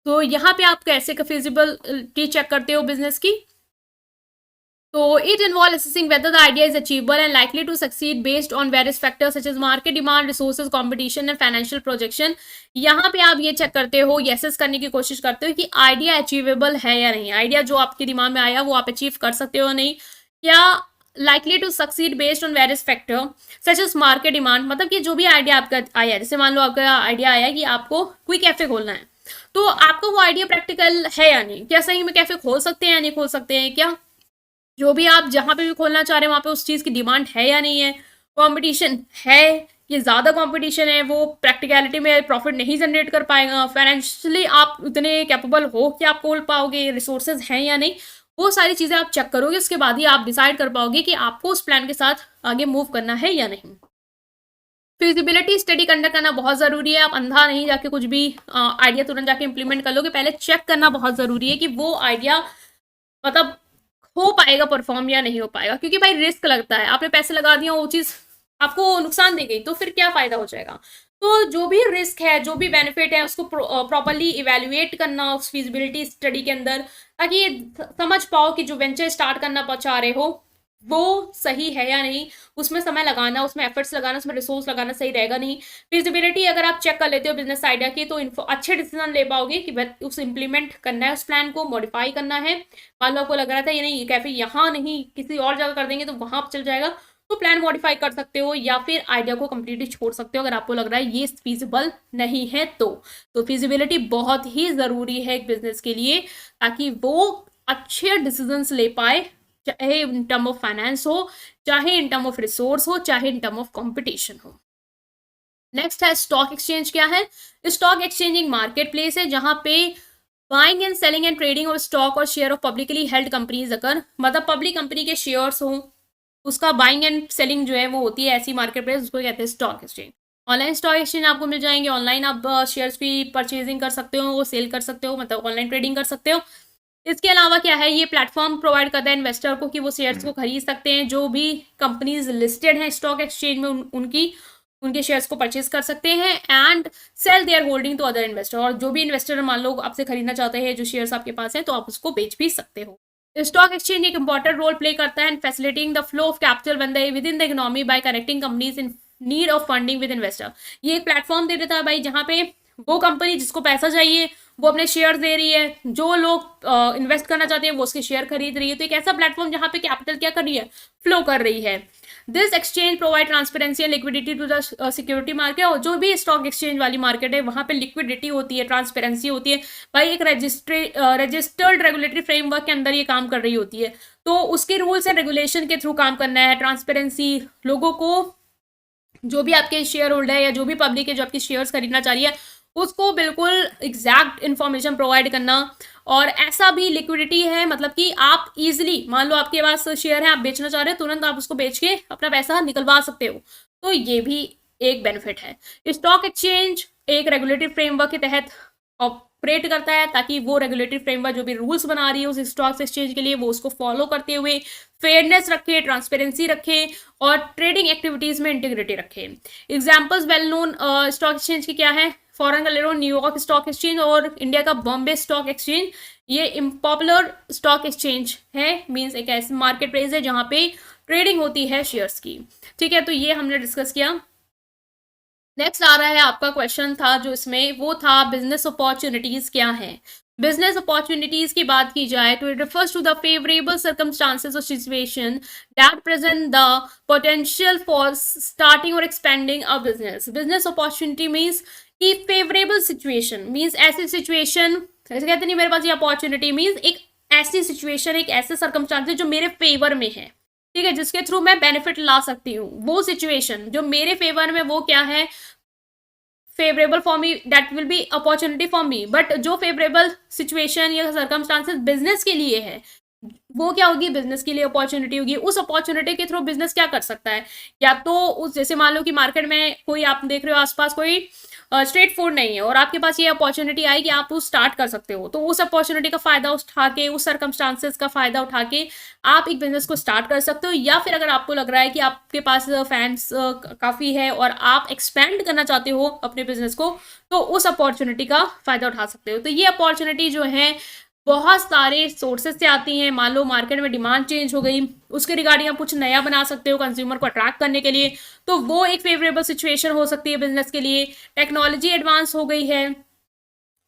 तो यहाँ पे आप कैसे का फिजिबिलिटी चेक करते हो बिजनेस की। तो it involve assessing whether the idea is achievable and likely to succeed based on various factors such as market demand, resources, competition and financial projection. यहाँ पे आप ये चेक करते हो, ये असेस करने की कोशिश करते हो कि आइडिया अचीवेबल है या नहीं। आइडिया जो आपके दिमाग में आया वो आप अचीव कर सकते हो या नहीं। क्या likely to succeed based on various factor such as market demand, मतलब कि जो भी आइडिया आपका आया है, जैसे मान लो आपका आइडिया आया कि आपको कोई कैफे खोलना है, तो आपका वो आइडिया प्रैक्टिकल है या नहीं, क्या सही में कैफे खोल सकते हैं या नहीं खोल सकते हैं, क्या जो भी आप जहाँ पे भी खोलना चाह रहे हैं वहाँ पे उस चीज़ की डिमांड है या नहीं है, कंपटीशन है, ये ज़्यादा कंपटीशन है, वो प्रैक्टिकलिटी में प्रॉफिट नहीं जनरेट कर पाएगा, फाइनेंशियली आप उतने कैपेबल हो कि आप खोल पाओगे, रिसोर्सेज हैं या नहीं, वो सारी चीज़ें आप चेक करोगे, उसके बाद ही आप डिसाइड कर पाओगे कि आपको उस प्लान के साथ आगे मूव करना है या नहीं। फिजिबिलिटी स्टडी कंडक्ट करना बहुत ज़रूरी है। आप अंधा नहीं जाके कुछ भी आइडिया तुरंत जाके इंप्लीमेंट कर लोगे, पहले चेक करना बहुत ज़रूरी है कि वो आइडिया मतलब हो पाएगा परफॉर्म या नहीं हो पाएगा, क्योंकि भाई रिस्क लगता है, आपने पैसे लगा दिया, वो चीज़ आपको नुकसान दे गई तो फिर क्या फ़ायदा हो जाएगा। तो जो भी रिस्क है, जो भी बेनिफिट है, उसको प्रॉपरली इवेल्युएट करना उस फिजिबिलिटी स्टडी के अंदर, ताकि ये समझ पाओ कि जो वेंचर स्टार्ट करना चाह रहे हो वो सही है या नहीं, उसमें समय लगाना, उसमें एफर्ट्स लगाना, उसमें रिसोर्स लगाना सही रहेगा नहीं। फिजिबिलिटी अगर आप चेक कर लेते हो बिजनेस आइडिया की, तो अच्छे डिसीजन ले पाओगे कि उस इम्प्लीमेंट करना है, उस प्लान को मॉडिफाई करना है। मान लो आपको लग रहा था ये नहीं, कैफे यहाँ नहीं किसी और जगह कर देंगे तो वहां चल जाएगा, तो प्लान मॉडिफाई कर सकते हो या फिर आइडिया को कंप्लीटली छोड़ सकते हो अगर आपको लग रहा है ये फीजिबल नहीं है तो फिजिबिलिटी बहुत ही ज़रूरी है एक बिजनेस के लिए, ताकि वो अच्छे डिसीजंस ले पाए, चाहे इन टर्म ऑफ फाइनेंस हो, चाहे इन टर्म ऑफ रिसोर्स हो, चाहे इन टर्म ऑफ कंपटीशन हो। नेक्स्ट है स्टॉक एक्सचेंज। क्या है स्टॉक एक्सचेंज? एक मार्केट प्लेस है जहां पे buying and selling and trading of stock और share of publicly held companies occur, मतलब पब्लिक कंपनी के शेयर्स हो, उसका बाइंग एंड सेलिंग जो है वो होती है, ऐसी मार्केट प्लेस उसको कहते हैं stock exchange. Online stock exchange आपको मिल जाएंगे, ऑनलाइन आप शेयर्स भी परचेजिंग कर सकते हो, वो सेल कर सकते हो, मतलब ऑनलाइन ट्रेडिंग कर सकते हो। इसके अलावा क्या है, ये प्लेटफॉर्म प्रोवाइड करता है इन्वेस्टर को कि वो शेयर्स को खरीद सकते हैं, जो भी कंपनीज लिस्टेड हैं स्टॉक एक्सचेंज में उनके शेयर्स को परचेज कर सकते हैं and sell their holding to other investor, और जो भी इन्वेस्टर मान लो आपसे खरीदना चाहते हैं जो शेयर्स आपके पास हैं, तो आप उसको बेच भी सकते हो। स्टॉक एक्सचेंज एक इंपॉर्टेंट रोल प्ले करता है in facilitating the flow of capital within the economy by connecting companies in need of funding with investor. ये एक प्लेटफॉर्म दे देता है भाई, जहां पे वो कंपनी जिसको पैसा चाहिए वो अपने शेयर दे रही है, जो लोग इन्वेस्ट करना चाहते हैं वो उसके शेयर खरीद रही है, तो एक ऐसा प्लेटफॉर्म जहां पे कैपिटल क्या कर रही है, फ्लो कर रही है। This exchange provide transparency and liquidity to the security market, और जो भी स्टॉक एक्सचेंज वाली मार्केट है वहां पे लिक्विडिटी होती है, ट्रांसपेरेंसी होती है भाई, एक रजिस्टर्ड रेगुलेटरी फ्रेमवर्क के अंदर ये काम कर रही होती है, तो उसके रूल्स एंड रेगुलेशन के थ्रू काम करना है। ट्रांसपेरेंसी, लोगों को जो भी आपके शेयर होल्डर है या जो भी पब्लिक है जो आपकी शेयर्स खरीदना चाह रही है उसको बिल्कुल एग्जैक्ट इन्फॉर्मेशन प्रोवाइड करना, और ऐसा भी लिक्विडिटी है, मतलब कि आप इजीली, मान लो आपके पास शेयर है, आप बेचना चाह रहे हो, तुरंत आप उसको बेच के अपना पैसा निकलवा सकते हो, तो ये भी एक बेनिफिट है। स्टॉक एक्सचेंज एक रेगुलेटरी फ्रेमवर्क के तहत ऑपरेट करता है, ताकि वो रेगुलेटरी फ्रेमवर्क जो भी रूल्स बना रही है उस स्टॉक एक्सचेंज के लिए वो उसको फॉलो करते हुए फेयरनेस रखे, ट्रांसपेरेंसी रखे और ट्रेडिंग एक्टिविटीज में इंटीग्रिटी रखे। Examples well known stock exchange की क्या है, फॉरेन का ले लो न्यूयॉर्क स्टॉक एक्सचेंज और इंडिया का बॉम्बे स्टॉक एक्सचेंज, ये पॉपुलर स्टॉक एक्सचेंज है, मींस एक ऐसी मार्केट प्लेस है जहां पे ट्रेडिंग होती है शेयर्स की। ठीक है, तो ये हमने डिस्कस किया। नेक्स्ट आ रहा है आपका क्वेश्चन था जो इसमें वो था बिजनेस अपॉर्चुनिटीज क्या है। बिजनेस अपॉर्चुनिटीज की बात की जाए तो it refers to the favourable circumstances और situation that present the potential for starting और expanding a business. Business opportunity means कि फेवरेबल सिचुएशन मीन्स ऐसी सिचुएशन, ऐसे कहते नहीं मेरे पास ये अपॉर्चुनिटी मीन्स एक ऐसी सिचुएशन, एक ऐसे सर्कमस्टांसेस जो मेरे फेवर में है, ठीक है, जिसके थ्रू मैं बेनिफिट ला सकती हूँ। वो सिचुएशन जो मेरे फेवर में, वो क्या है, favourable for me, that will be opportunity for me. But जो फेवरेबल सिचुएशन या सर्कमस्टांसेस बिजनेस के लिए है, वो क्या होगी, बिजनेस के लिए अपॉर्चुनिटी होगी। उस अपॉर्चुनिटी के थ्रू बिजनेस क्या कर सकता है, या तो उस, जैसे मान लो कि मार्केट में कोई, आप देख रहे हो आसपास कोई स्ट्रीट फूड नहीं है और आपके पास ये अपॉर्चुनिटी आई कि आप उस स्टार्ट कर सकते हो, तो उस अपॉर्चुनिटी का फायदा उठा के, उस सर्कमस्टांसेस का फायदा उठा के आप एक बिजनेस को स्टार्ट कर सकते हो। या फिर अगर आपको लग रहा है कि आपके पास फैंस काफ़ी है और आप एक्सपेंड करना चाहते हो अपने बिजनेस को, तो उस अपॉर्चुनिटी का फायदा उठा सकते हो। तो ये अपॉर्चुनिटी जो है बहुत सारे सोर्सेज से आती हैं। मान लो मार्केट में डिमांड चेंज हो गई, उसके रिगार्डिंग आप कुछ नया बना सकते हो कंज्यूमर को अट्रैक्ट करने के लिए, तो वो एक फेवरेबल सिचुएशन हो सकती है बिजनेस के लिए। टेक्नोलॉजी एडवांस हो गई है,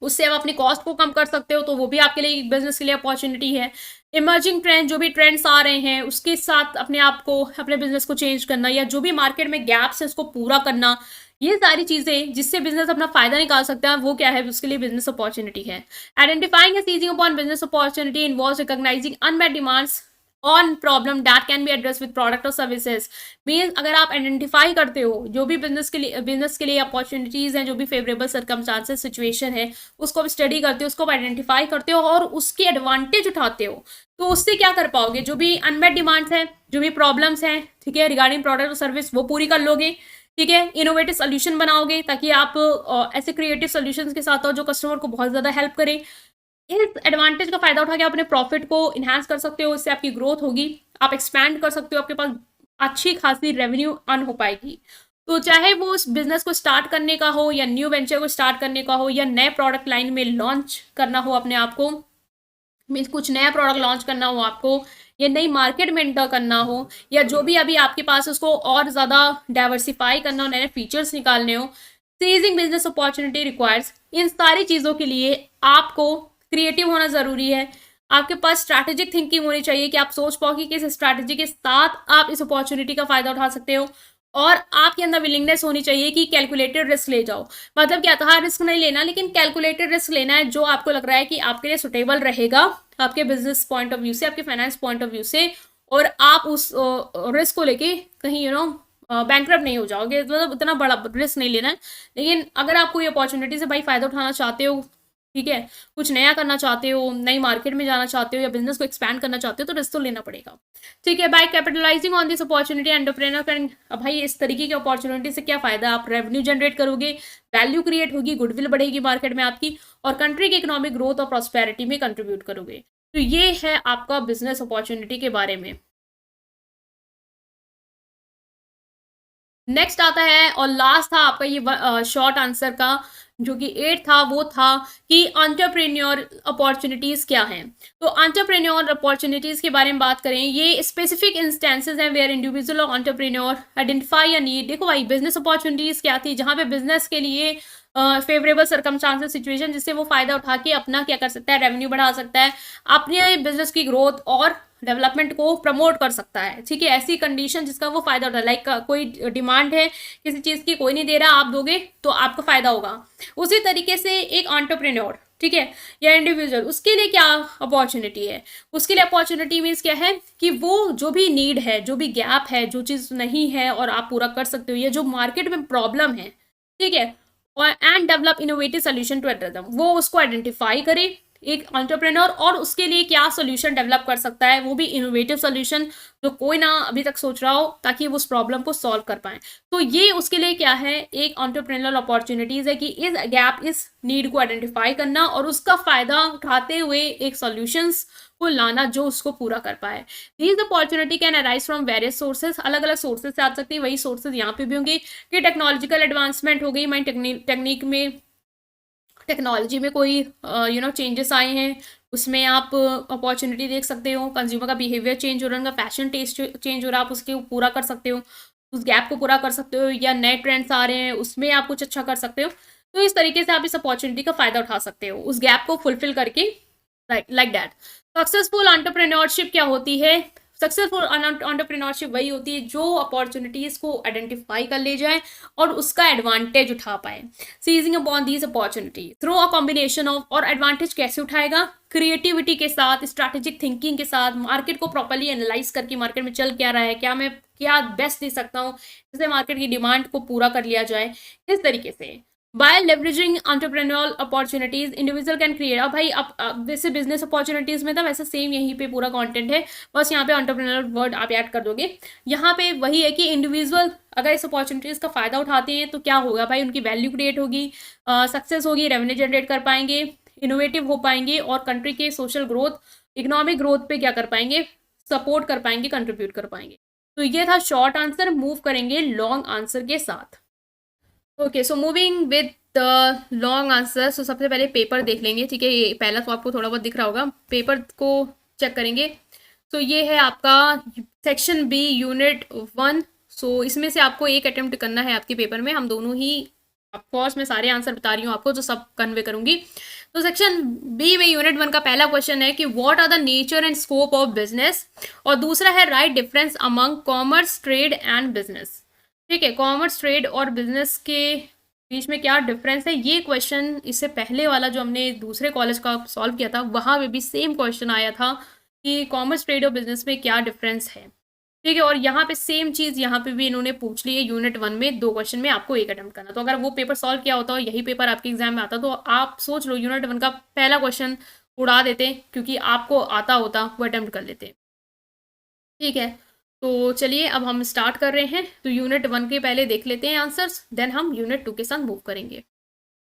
उससे आप अपनी कॉस्ट को कम कर सकते हो, तो वो भी आपके लिए बिजनेस के लिए अपॉर्चुनिटी है। इमर्जिंग ट्रेंड, जो भी ट्रेंड्स आ रहे हैं उसके साथ अपने आप को, अपने बिजनेस को चेंज करना, या जो भी मार्केट में गैप्स है उसको पूरा करना, ये सारी चीजें जिससे बिजनेस अपना फायदा निकाल सकता है, वो क्या है, उसके लिए बिजनेस अपॉर्चुनिटी है। Identifying and seizing upon business opportunity involves recognising unmet demands on problem that can be address with product और सर्विसेज। मीन अगर आप आइडेंटिफाई करते हो जो भी बिजनेस के लिए अपॉर्चुनिटीज हैं, जो भी फेवरेबल सर्कमस्टांसेस सिचुएशन है, उसको आप स्टडी करते हो, उसको आप आइडेंटिफाई करते हो और उसके एडवांटेज उठाते हो, तो उससे क्या कर पाओगे, जो भी अनमेट डिमांड्स हैं, जो भी प्रॉब्लम्स हैं, ठीक है, रिगार्डिंग प्रोडक्ट और सर्विस, वो पूरी कर लोगे। ठीक है, इनोवेटिव सोल्यूशन बनाओगे ताकि आप ऐसे क्रिएटिव सोल्यूशंस के साथ हो जो कस्टमर को बहुत ज़्यादा हेल्प करे। इस एडवांटेज का फायदा उठा के अपने प्रॉफिट को इन्हांस कर सकते हो, इससे आपकी ग्रोथ होगी, आप एक्सपैंड कर सकते हो, आपके पास अच्छी खासी रेवेन्यू अर्न हो पाएगी। तो चाहे वो उस बिजनेस को स्टार्ट करने का हो या न्यू वेंचर को स्टार्ट करने का हो या नए प्रोडक्ट लाइन में लॉन्च करना हो अपने आप को, मीन्स कुछ नया प्रोडक्ट लॉन्च करना हो आपको, या नई मार्केट में एंटर करना हो, या जो भी अभी आपके पास उसको और ज़्यादा डाइवर्सिफाई करना हो, नए फीचर्स निकालने हो, सीजिंग बिजनेस अपॉर्चुनिटी रिक्वायर्स, इन सारी चीज़ों के लिए आपको क्रिएटिव होना ज़रूरी है। आपके पास स्ट्रैटेजिक थिंकिंग होनी चाहिए कि आप सोच पाओ कि किस स्ट्रैटेजी के साथ आप इस अपॉर्चुनिटी का फ़ायदा उठा सकते हो, और आपके अंदर विलिंगनेस होनी चाहिए कि कैलकुलेटेड रिस्क ले जाओ। मतलब क्या था, रिस्क नहीं लेना, लेकिन कैलकुलेटेड रिस्क लेना है जो आपको लग रहा है कि आपके लिए सुटेबल रहेगा, आपके बिजनेस पॉइंट ऑफ व्यू से, आपके फाइनेंस पॉइंट ऑफ व्यू से, और आप उस रिस्क को लेके कहीं बैंकरप्ट नहीं हो जाओगे। मतलब उतना बड़ा रिस्क नहीं लेना है, लेकिन अगर आप कोई अपॉर्चुनिटी से भाई फ़ायदा उठाना चाहते हो, ठीक है, कुछ नया करना चाहते हो, नई मार्केट में जाना चाहते हो, या बिजनेस को एक्सपैंड करना चाहते हो, तो रिस्क तो लेना पड़ेगा। ठीक है, by capitalising on this opportunity entrepreneur can, भाई इस तरीके की अपॉर्चुनिटी से क्या फायदा, आप रेवेन्यू जनरेट करोगे, वैल्यू क्रिएट होगी, गुडविल बढ़ेगी मार्केट में आपकी, और कंट्री की इकोनॉमिक ग्रोथ और प्रॉस्पेरिटी में कंट्रीब्यूट करोगे। तो ये है आपका बिजनेस अपॉर्चुनिटी के बारे में। नेक्स्ट आता है और लास्ट था आपका ये शॉर्ट आंसर का, जो कि 8 था, वो था कि एंटरप्रेन्योर अपॉर्चुनिटीज़ क्या हैं। तो एंटरप्रेन्योर अपॉर्चुनिटीज़ के बारे में बात करें, ये स्पेसिफिक इंस्टेंसेस हैं वेयर इंडिविजुअल और एंटरप्रेन्योर आइडेंटिफाई अ नीड। देखो भाई, बिजनेस अपॉर्चुनिटीज़ क्या थी, जहाँ पे बिजनेस के लिए फेवरेबल सर्कमस्टांसेस सिचुएशन, जिससे वो फायदा उठा के अपना क्या कर सकता है, रेवेन्यू बढ़ा सकता है, अपने बिजनेस की ग्रोथ और डेवलपमेंट को प्रमोट कर सकता है। ठीक है, ऐसी कंडीशन जिसका वो फायदा उठा, लाइक कोई डिमांड है किसी चीज़ की, कोई नहीं दे रहा, आप दोगे तो आपको फायदा होगा। उसी तरीके से एक एंटरप्रेन्योर, ठीक है, या इंडिविजुअल, उसके लिए क्या अपॉर्चुनिटी है, उसके लिए अपॉर्चुनिटी मीन्स क्या है कि वो जो भी नीड है, जो भी गैप है, जो चीज़ नहीं है और आप पूरा कर सकते हो, या जो मार्केट में प्रॉब्लम है, ठीक है, और and develop innovative solution to address them, वो उसको आइडेंटिफाई करे एक एंटरप्रेन्योर, और उसके लिए क्या सोल्यूशन डेवलप कर सकता है, वो भी इनोवेटिव सोल्यूशन जो कोई ना अभी तक सोच रहा हो, ताकि वो उस प्रॉब्लम को सॉल्व कर पाए। तो ये उसके लिए क्या है, एक एंटरप्रेन्योर अपॉर्चुनिटीज है कि इस गैप, इस नीड को आइडेंटिफाई करना और उसका फायदा उठाते हुए एक सॉल्यूशंस को लाना जो उसको पूरा कर पाए। These opportunity can arise from various sources, अलग अलग सोर्सेज से आ सकती है, वही सोर्सेज यहाँ पे भी होंगे कि टेक्नोलॉजिकल एडवांसमेंट हो गई, माइंड टेक्निक में, टेक्नोलॉजी में कोई चेंजेस आए हैं, उसमें आप अपॉर्चुनिटी देख सकते हो, कंज्यूमर का बिहेवियर चेंज हो रहा है, उनका फैशन टेस्ट चेंज हो रहा है, आप उसके पूरा कर सकते हो, उस गैप को पूरा कर सकते हो, या नए ट्रेंड्स आ रहे हैं उसमें आप कुछ अच्छा कर सकते हो। तो इस तरीके से आप इस अपॉर्चुनिटी का फ़ायदा उठा सकते हो, उस गैप को फुलफिल करके, लाइक दैट। सक्सेसफुल एंटरप्रेन्योरशिप क्या होती है, सक्सेसफुल एंटरप्रेन्योरशिप वही होती है जो अपॉर्चुनिटीज़ को आइडेंटिफाई कर ले जाए और उसका एडवांटेज उठा पाए। Seizing upon these opportunity through a combination of, और एडवांटेज कैसे उठाएगा, क्रिएटिविटी के साथ, स्ट्रैटेजिक थिंकिंग के साथ, मार्केट को प्रॉपर्ली एनालाइज करके, मार्केट में चल क्या रहा है, क्या मैं क्या बेस्ट दे सकता हूँ, जिससे मार्केट की डिमांड को पूरा कर लिया जाए। इस तरीके से by leveraging entrepreneurial opportunities individual can create. अब भाई अब जैसे बिजनेस अपॉर्चुनिटीज में था, वैसे सेम यहीं पे पूरा कंटेंट है, बस यहाँ पे एंटरप्रेन्योरल वर्ड आप ऐड कर दोगे। यहाँ पे वही है कि इंडिविजुअल अगर इस अपॉर्चुनिटीज का फायदा उठाते हैं तो क्या होगा भाई, उनकी वैल्यू क्रिएट होगी, सक्सेस होगी, रेवेन्यू जनरेट कर पाएंगे, इनोवेटिव हो पाएंगे, और कंट्री के सोशल ग्रोथ, इकोनॉमिक ग्रोथ पे क्या कर पाएंगे, सपोर्ट कर पाएंगे, कंट्रीब्यूट कर पाएंगे। तो ये था शॉर्ट आंसर। मूव करेंगे लॉन्ग आंसर के साथ। Okay, so moving with the long answer. So सबसे पहले पेपर देख लेंगे, ठीक है, ये पहला तो आपको थोड़ा बहुत दिख रहा होगा, पेपर को चेक करेंगे। सो ये है आपका सेक्शन बी यूनिट 1। सो इसमें से आपको एक अटेम्प्ट करना है आपके पेपर में, हम दोनों ही, ऑफकोर्स मैं सारे आंसर बता रही हूँ आपको, तो सब कन्वे करूंगी। तो सेक्शन बी में यूनिट 1 का पहला क्वेश्चन है कि what are the nature and scope of business, और दूसरा है write difference among commerce, trade and business. ठीक है, कॉमर्स, ट्रेड और बिजनेस के बीच में क्या डिफरेंस है। ये क्वेश्चन इससे पहले वाला जो हमने दूसरे कॉलेज का सॉल्व किया था, वहाँ पे भी सेम क्वेश्चन आया था कि कॉमर्स, ट्रेड और बिजनेस में क्या डिफरेंस है। ठीक है, और यहाँ पे सेम चीज़ यहाँ पे भी इन्होंने पूछ ली है यूनिट 1 में 2 क्वेश्चन में आपको एक अटेम्प्ट करना। तो अगर वो पेपर सॉल्व किया होता और यही पेपर आपके एग्जाम में आता तो आप सोच लो यूनिट 1 का पहला क्वेश्चन उड़ा देते, क्योंकि आपको आता होता वो अटेम्प्ट कर लेते। ठीक है, तो चलिए अब हम स्टार्ट कर रहे हैं। तो यूनिट 1 के पहले देख लेते हैं आंसर्स, देन हम यूनिट 2 के साथ मूव करेंगे।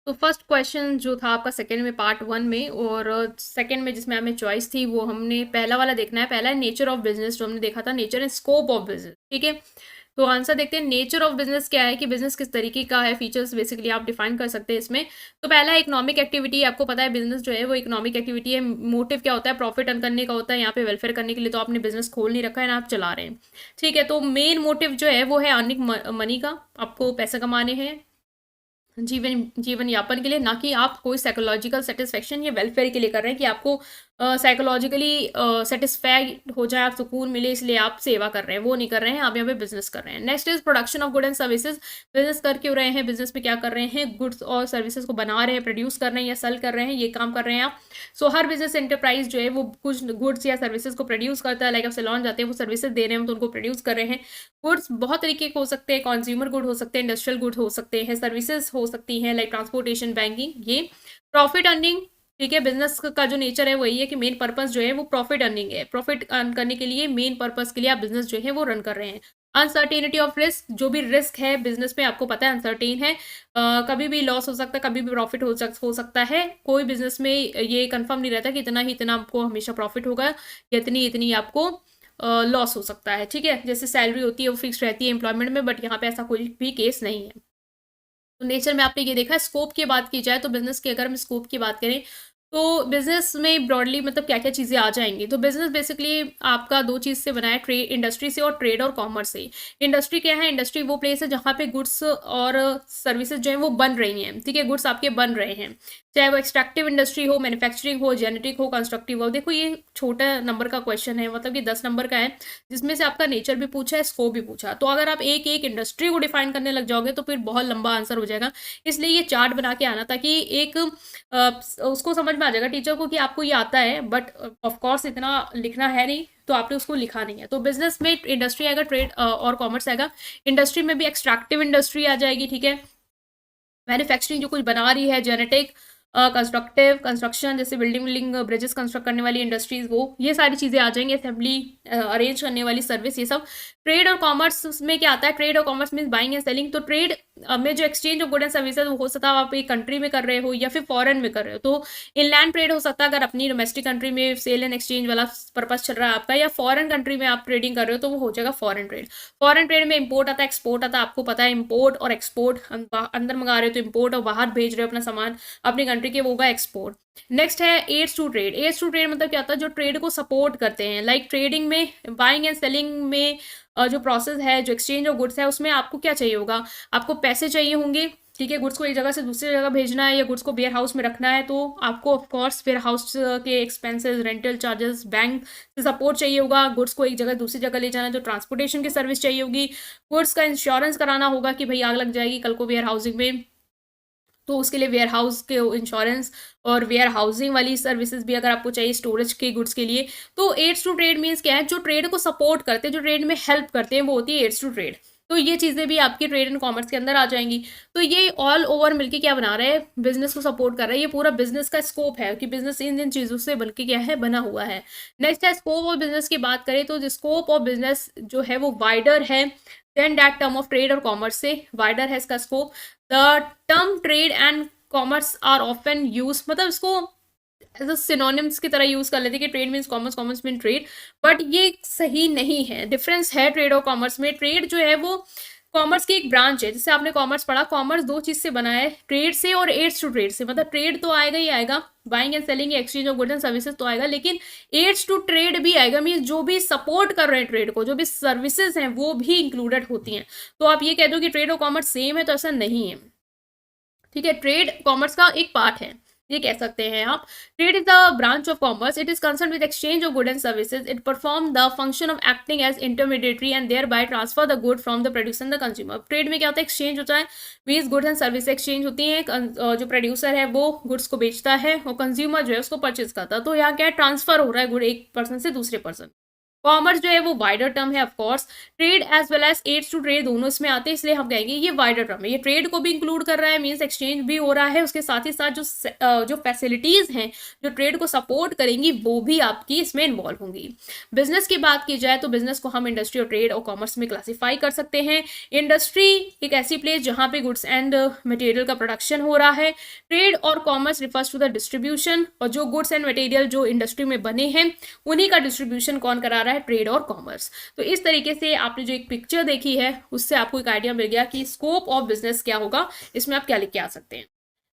तो फर्स्ट क्वेश्चन जो था आपका सेकंड में पार्ट 1 में, और सेकंड में जिसमें हमें चॉइस थी वो हमने पहला वाला देखना है। पहला है नेचर ऑफ बिजनेस, जो हमने देखा था nature and scope of business. ठीक है, तो आंसर देखते हैं। नेचर ऑफ बिजनेस क्या है कि बिजनेस किस तरीके का है, फीचर्स बेसिकली आप डिफाइन कर सकते हैं इसमें। तो पहला इकोनॉमिक एक्टिविटी, आपको पता है बिजनेस जो है वो इकोनॉमिक एक्टिविटी है। मोटिव क्या होता है, प्रॉफिट अर्न करने का होता है। यहाँ पे वेलफेयर करने के लिए तो आपने बिजनेस खोल नहीं रखा है ना, आप चला रहे हैं। ठीक है, तो मेन मोटिव जो है वो है अर्निंग मनी का, आपको पैसा कमाने हैं जीवन जीवन यापन के लिए, ना कि आप कोई साइकोलॉजिकल सेटिस्फेक्शन या वेलफेयर के लिए कर रहे हैं कि आपको साइकोलॉजिकली सेटिस्फाइड हो जाए, आप सुकून मिले इसलिए आप सेवा कर रहे हैं, वो नहीं कर रहे हैं। आप यहाँ पे बिजनेस कर रहे हैं। Next is production of good and services. Business कर क्यों रहे हैं, बिजनेस में क्या कर रहे हैं, गुड्स और सर्विसेज को बना रहे हैं, प्रोड्यूस कर रहे हैं या सेल कर रहे हैं, ये काम कर रहे हैं आप। सो हर बिजनेस एंटरप्राइज जो है वो कुछ गुड्स या सर्विसेज को प्रोड्यूस करता है। लाइक आप सैलून जाते हैं, वो सर्विसेज दे रहे हैं तो उनको प्रोड्यूस कर रहे हैं। गुड्स बहुत तरीके के हो सकते हैं, कंज्यूमर गुड हो सकते हैं, इंडस्ट्रियल गुड हो सकते हैं, सर्विसेज हो सकती हैं लाइक ट्रांसपोर्टेशन, बैंकिंग, ये प्रॉफिट अर्निंग। ठीक है, बिजनेस का जो नेचर है वही है कि मेन पर्पस जो है वो प्रॉफिट अर्निंग है। प्रॉफिट अर्न करने के लिए मेन पर्पस के लिए आप बिजनेस जो है वो रन कर रहे हैं। अनसर्टेनिटी ऑफ रिस्क, जो भी रिस्क है बिजनेस में आपको पता है अनसर्टेन है। कभी भी लॉस हो सकता है, कभी भी प्रॉफिट हो सकता है। कोई बिजनेस में ये कंफर्म नहीं रहता कि इतना आपको हमेशा प्रॉफिट होगा या इतनी आपको लॉस हो सकता है। ठीक है, जैसे सैलरी होती है वो फिक्स रहती है एम्प्लॉयमेंट में, बट यहाँ पे ऐसा कोई भी केस नहीं है। तो नेचर में आपने ये देखा है। स्कोप की बात की जाए तो बिजनेस की अगर हम स्कोप की बात करें तो बिजनेस में ब्रॉडली मतलब क्या क्या चीज़ें आ जाएंगी। तो बिजनेस बेसिकली आपका दो चीज़ से बना है, ट्रेड, इंडस्ट्री से, और ट्रेड और कॉमर्स से। इंडस्ट्री क्या है, इंडस्ट्री वो प्लेस है जहाँ पे गुड्स और सर्विसेज जो है वो बन रही हैं। ठीक है, गुड्स आपके बन रहे हैं, चाहे वो एक्सट्रैक्टिव इंडस्ट्री हो, मैन्युफैक्चरिंग हो, जेनेटिक हो, कंस्ट्रक्टिव हो। देखो ये छोटा नंबर का क्वेश्चन है, मतलब कि 10 नंबर का है, जिसमें से आपका नेचर भी पूछा है, स्कोप भी पूछा। तो अगर आप एक एक इंडस्ट्री को डिफाइन करने लग जाओगे तो फिर बहुत लंबा आंसर हो जाएगा। इसलिए ये चार्ट बना के आना, ताकि एक उसको समझ में आ जाएगा टीचर को कि आपको ये आता है, बट ऑफ कोर्स इतना लिखना है नहीं तो आपने उसको लिखा नहीं है। तो बिजनेस में इंडस्ट्री आएगा, ट्रेड और कॉमर्स आएगा। इंडस्ट्री में भी एक्सट्रैक्टिव इंडस्ट्री आ जाएगी। ठीक है, मैन्युफैक्चरिंग जो कुछ बना रही है, जेनेटिक, कंस्ट्रक्टिव कंस्ट्रक्शन जैसे बिल्डिंग ब्रिजेस कंस्ट्रक्ट करने वाली इंडस्ट्रीज, वो ये सारी चीज़ें आ जाएंगी। असेंबली अरेंज करने वाली सर्विस, ये सब। ट्रेड और कॉमर्स में क्या आता है, ट्रेड और commerce mean buying and selling. तो ट्रेड में जो exchange of good and services, वो हो सकता है आप एक कंट्री में कर रहे हो या फिर फॉरेन में कर रहे हो। तो इनलैंड ट्रेड हो सकता है अगर अपनी डोमेस्टिक कंट्री में सेल एंड एक्सचेंज वाला पर्पज चल रहा है आपका, या फॉरेन कंट्री में आप ट्रेडिंग कर रहे हो तो वो हो जाएगा फॉरेन ट्रेड। फॉरेन ट्रेड में इंपोर्ट आता है, एक्सपोर्ट आता है। आपको पता है इंपोर्ट और एक्सपोर्ट, अंदर मंगा रहे हो तो इंपोर्ट, और बाहर भेज रहे हो अपना सामान अपनी कंट्री के, वो होगा एक्सपोर्ट। नेक्स्ट है aids to trade. Aids to trade मतलब क्या होता है, जो ट्रेड को सपोर्ट करते हैं। लाइक ट्रेडिंग में, बाइंग एंड सेलिंग में जो प्रोसेस है, जो एक्सचेंज ऑफ गुड्स है, उसमें आपको क्या चाहिए होगा, आपको पैसे चाहिए होंगे। ठीक है, गुड्स को एक जगह से दूसरी जगह भेजना है या गुड्स को वेयर हाउस में रखना है, तो आपको ऑफ कोर्स वेयर हाउस के एक्सपेंसेस, रेंटल चार्जेस, बैंक से सपोर्ट चाहिए होगा। गुड्स को एक जगह दूसरी जगह ले जाना है तो ट्रांसपोर्टेशन की सर्विस चाहिए होगी। गुड्स का इंश्योरेंस कराना होगा कि भाई आग लग जाएगी कल को वेयर हाउसिंग में, तो उसके लिए वेयर हाउस के इंश्योरेंस और वेयर हाउसिंग वाली सर्विसेज भी अगर आपको चाहिए स्टोरेज के गुड्स के लिए। तो एड्स टू ट्रेड मीन्स क्या है, जो ट्रेड को सपोर्ट करते हैं, जो ट्रेड में हेल्प करते हैं, वो होती है एड्स टू ट्रेड। तो ये चीज़ें भी आपकी ट्रेड एंड कॉमर्स के अंदर आ जाएंगी। तो ये ऑल ओवर मिलके क्या बना रहा है, बिजनेस को सपोर्ट कर रहा है। ये पूरा बिजनेस का स्कोप है कि बिजनेस इन चीज़ों से बनके क्या है, बना हुआ है। नेक्स्ट है स्कोप ऑफ बिजनेस की बात करें तो स्कोप ऑफ बिजनेस जो है वो वाइडर है then that term of trade और कॉमर्स से, वाइडर है इसका scope. The term trade and commerce are often use, मतलब इसको एज अ सिनोनिम्स की तरह यूज कर लेते हैं कि trade means commerce, commerce mean trade, but ये सही नहीं है। डिफरेंस है ट्रेड और कॉमर्स में। ट्रेड जो है वो कॉमर्स की एक ब्रांच है। जैसे आपने कॉमर्स पढ़ा, कॉमर्स दो चीज से बना है, ट्रेड से और एड्स टू ट्रेड से। मतलब ट्रेड तो आएगा ही आएगा, buying and selling, exchange of goods and services तो आएगा, लेकिन एड्स टू ट्रेड भी आएगा। मीन जो भी सपोर्ट कर रहे हैं ट्रेड को, जो भी सर्विसेज हैं वो भी इंक्लूडेड होती हैं। तो आप ये कह दो कि ट्रेड और कॉमर्स सेम है, तो ऐसा नहीं है। ठीक है, ट्रेड कॉमर्स का एक पार्ट है। ये कह सकते हैं आप। Trade is the branch of commerce, it is concern with exchange of good and services, it perform the function of acting as intermediatory and thereby transfer the good from the producer and the consumer. Trade में क्या होता है, एक्सचेंज होता है, means goods and service exchange होती है, जो प्रोड्यूसर है वो गुड्स को बेचता है और कंज्यूमर जो है उसको परचेज करता है। तो यहाँ क्या है, ट्रांसफर हो रहा है गुड एक पर्सन से दूसरे पर्सन। कॉमर्स जो है वो वाइडर टर्म है of course, trade as well as aids to trade दोनों इसमें आते हैं, इसलिए हम कहेंगे ये वाइडर टर्म है, ये ट्रेड को भी इंक्लूड कर रहा है, मीन्स एक्सचेंज भी हो रहा है, उसके साथ ही साथ जो फैसिलिटीज हैं जो ट्रेड को सपोर्ट करेंगी वो भी आपकी इसमें इन्वॉल्व होंगी। बिजनेस की बात की जाए तो बिजनेस को हम इंडस्ट्री और ट्रेड और कॉमर्स में क्लासीफाई कर सकते हैं। इंडस्ट्री एक ऐसी प्लेस जहाँ पे गुड्स एंड मटेरियल का प्रोडक्शन हो रहा है। ट्रेड और commerce refers to the distribution, और जो गुड्स एंड मटेरियल जो इंडस्ट्री में बने हैं उन्हीं का डिस्ट्रीब्यूशन कौन करा रहा है, ट्रेड और कॉमर्स। तो इस तरीके से आपने जो एक पिक्चर देखी है उससे आपको एक आइडिया मिल गया कि स्कोप ऑफ बिजनेस क्या होगा, इसमें आप क्या लिख के आ सकते हैं।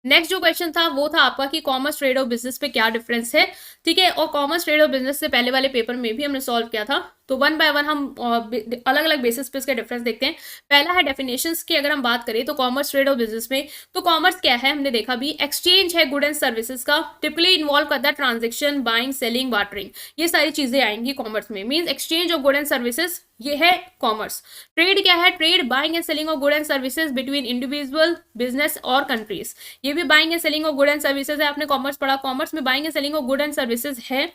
नेक्स्ट जो क्वेश्चन था वो था आपका कि कॉमर्स ट्रेड और बिजनेस पे क्या डिफरेंस है, ठीक है। और कॉमर्स ट्रेड और बिजनेस से पहले वाले पेपर में भी हमने सॉल्व किया था, तो वन बाय वन हम अलग अलग बेसिस पे इसके डिफरेंस देखते हैं। पहला है डेफिनेशंस की, अगर हम बात करें तो कॉमर्स ट्रेड और बिजनेस में, तो कॉमर्स क्या है हमने देखा भी, एक्सचेंज है गुड एंड सर्विसेज का, टिपिकली इन्वॉल्व करता है ट्रांजेक्शन, बाइंग, सेलिंग, बार्टरिंग, ये सारी चीजें आएंगी कॉमर्स में, means exchange of good and services, ये है कॉमर्स। ट्रेड क्या है, trade buying and selling of good and services between individual, business और कंट्रीज, ये भी buying and selling of good and services है, आपने कॉमर्स पढ़ा, कॉमर्स में buying and selling of good and services है,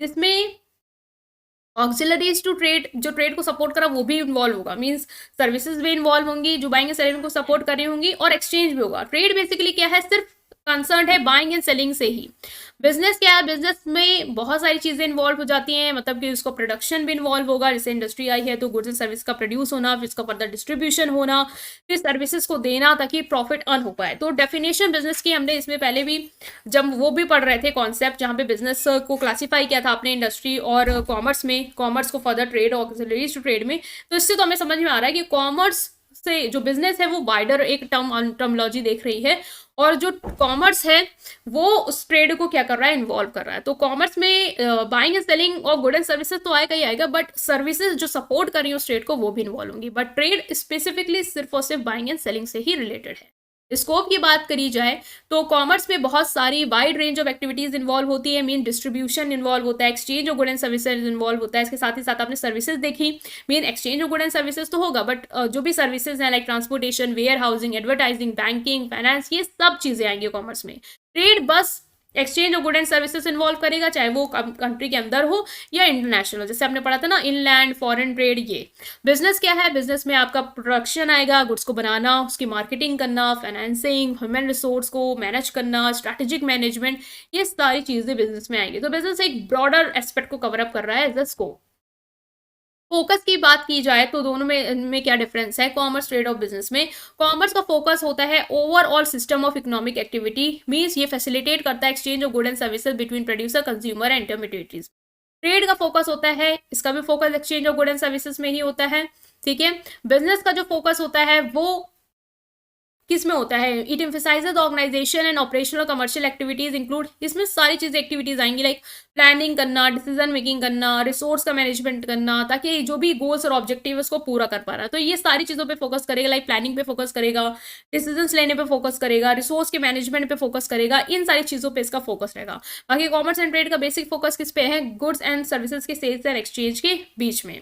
जिसमें ऑक्सिलरीज टू ट्रेड, जो ट्रेड को सपोर्ट करा वो भी इन्वॉल्व होगा, मींस सर्विसेज भी इन्वॉल्व होंगी जो बाइंग एंड सेलिंग को सपोर्ट कर रही होंगी, और एक्सचेंज भी होगा। ट्रेड बेसिकली क्या है, सिर्फ कंसर्न है बाइंग एंड सेलिंग से ही। बिजनेस क्या है, बिजनेस में बहुत सारी चीजें इन्वॉल्व हो जाती हैं, मतलब कि उसको प्रोडक्शन भी इन्वॉल्व होगा, जैसे इंडस्ट्री आई है तो गुड्स एंड सर्विस का प्रोड्यूस होना, फिर इसका फर्दर डिस्ट्रीब्यूशन होना, फिर सर्विसेज को देना ताकि प्रॉफिट अर्न हो पाए। तो डेफिनेशन बिजनेस की हमने इसमें पहले भी जब वो भी पढ़ रहे थे कॉन्सेप्ट, जहाँ पे बिजनेस को क्लासीफाई किया था आपने इंडस्ट्री और कॉमर्स में, कॉमर्स को फर्दर ट्रेड और ऑक्सिलरीज टू ट्रेड में, तो इससे तो हमें समझ में आ रहा है कि कॉमर्स से जो बिजनेस है वो वाइडर एक टर्मोलॉजी देख रही है, और जो कॉमर्स है वो उस ट्रेड को क्या कर रहा है, इन्वॉल्व कर रहा है। तो कॉमर्स में बाइंग एंड सेलिंग और गुड एंड सर्विसेज तो आएगा ही आएगा, बट सर्विसेज जो सपोर्ट कर रही है उस ट्रेड को वो भी इन्वॉल्व होंगी, बट ट्रेड स्पेसिफिकली सिर्फ और सिर्फ बाइंग एंड सेलिंग से ही रिलेटेड है। स्कोप की बात करी जाए तो कॉमर्स में बहुत सारी wide range of activities involve होती है, मीन डिस्ट्रीब्यूशन इन्वॉल्व होता है, exchange of good and services involve होता है, इसके साथ ही साथ आपने सर्विसेज देखी, mean exchange of good and services तो होगा, बट जो भी सर्विसेज हैं like transportation, warehousing, advertising, banking, finance, ये सब चीजें आएंगी कॉमर्स में। ट्रेड बस exchange of good and services involve करेगा, चाहे वो कंट्री के अंदर हो या इंटरनेशनल हो, जैसे आपने पढ़ा था ना इनलैंड, फॉरेन ट्रेड। ये बिजनेस क्या है, बिजनेस में आपका प्रोडक्शन आएगा, गुड्स को बनाना, उसकी मार्केटिंग करना, फाइनेंसिंग, ह्यूमन रिसोर्स को मैनेज करना, स्ट्रैटेजिक मैनेजमेंट, ये सारी चीजें बिजनेस में आएंगी। तो बिजनेस एक ब्रॉडर एस्पेक्ट को कवर अप कर रहा है एज अ स्कोप। फोकस की बात की जाए तो दोनों में क्या डिफरेंस है, कॉमर्स ट्रेड और बिजनेस में। कॉमर्स का फोकस होता है overall system of economic activity, means ये फैसिलिटेट करता है exchange of good and services between producer, consumer and intermediaries. Trade का फोकस होता है, इसका भी focus exchange of good and services में ही होता है, ठीक है। बिजनेस का जो फोकस होता है वो किस में होता है, it emphasises the organisation and operational commercial activities include, इसमें सारी चीजें एक्टिविटीज आएंगी, लाइक प्लानिंग करना, डिसीजन मेकिंग करना, रिसोर्स का मैनेजमेंट करना, ताकि जो भी गोल्स और ऑब्जेक्टिव है उसको पूरा कर पा रहा है। तो ये सारी चीजों पे फोकस करेगा, लाइक प्लानिंग पे फोकस करेगा, डिसीजंस लेने पे फोकस करेगा, रिसोर्स के मैनेजमेंट पे फोकस करेगा, इन सारी चीजों पे इसका फोकस रहेगा। बाकी कॉमर्स एंड ट्रेड का बेसिक फोकस किस पे है, गुड्स एंड सर्विसेज के सेल्स एंड एक्सचेंज के बीच में।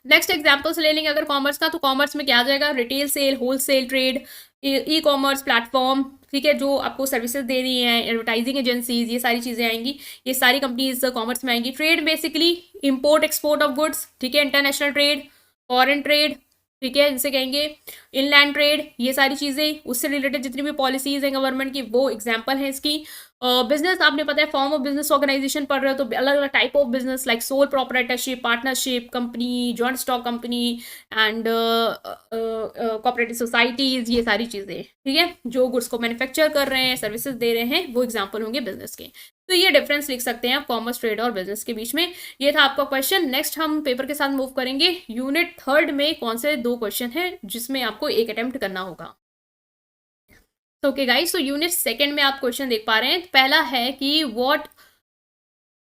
नेक्स्ट एग्जाम्पल्स ले लेंगे अगर कॉमर्स का, तो कॉमर्स में क्या आ जाएगा, retail sale, wholesale trade, e commerce platform, ठीक है, जो आपको सर्विसेज दे रही हैं, एडवर्टाइजिंग एजेंसीज, ये सारी चीज़ें आएंगी, ये सारी कंपनीज कॉमर्स में आएंगी। Trade basically import export of goods, ठीक है, इंटरनेशनल ट्रेड, फॉरेन ट्रेड, ठीक है, जिसे कहेंगे इनलैंड ट्रेड, ये सारी चीज़ें, उससे रिलेटेड जितनी भी पॉलिसीज हैं गवर्नमेंट की वो एग्जाम्पल है इसकी। बिजनेस आपने पता है फॉर्म ऑफ बिजनेस ऑर्गेनाइजेशन पढ़ रहे हो तो अलग अलग type of business like sole proprietorship, partnership, company, joint stock company and cooperative societies, ये सारी चीज़ें, ठीक है, जो गुड्स को मैन्युफैक्चर कर रहे हैं, सर्विसेज दे रहे हैं, वो एग्जाम्पल होंगे बिजनेस के। तो ये डिफरेंस लिख सकते हैं आप कॉमर्स ट्रेड और बिजनेस के बीच में। ये था आपका क्वेश्चन। नेक्स्ट हम पेपर के साथ मूव करेंगे। यूनिट 3 में कौन से 2 क्वेश्चन हैं जिसमें आपको एक अटेम्प्ट करना होगा। ओके गाइस, तो यूनिट 2 में आप क्वेश्चन देख पा रहे हैं। पहला है कि what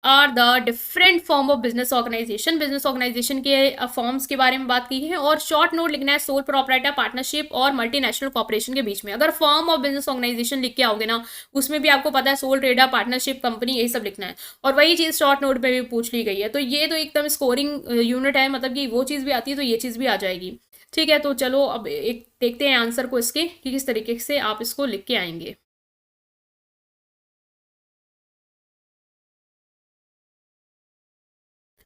are the different form of business organisation के फॉर्म्स के बारे में बात की है, और शॉर्ट नोट लिखना है सोल प्रोप्राइटर, पार्टनरशिप और मल्टीनेशनल कॉर्पोरेशन के बीच में। अगर फॉर्म ऑफ बिजनेस ऑर्गेनाइजेशन लिख के आओगे ना, उसमें भी आपको पता है सोल ट्रेडर, पार्टनरशिप, कंपनी, यही सब लिखना है, और वही चीज़ शॉर्ट नोट में भी पूछ ली गई है। तो ये तो एकदम स्कोरिंग यूनिट है, मतलब कि वो चीज़ भी आती है तो ये चीज़ भी आ जाएगी। ठीक है, तो चलो अब एक देखते हैं आंसर को इसके कि किस तरीके से आप इसको लिख के आएंगे।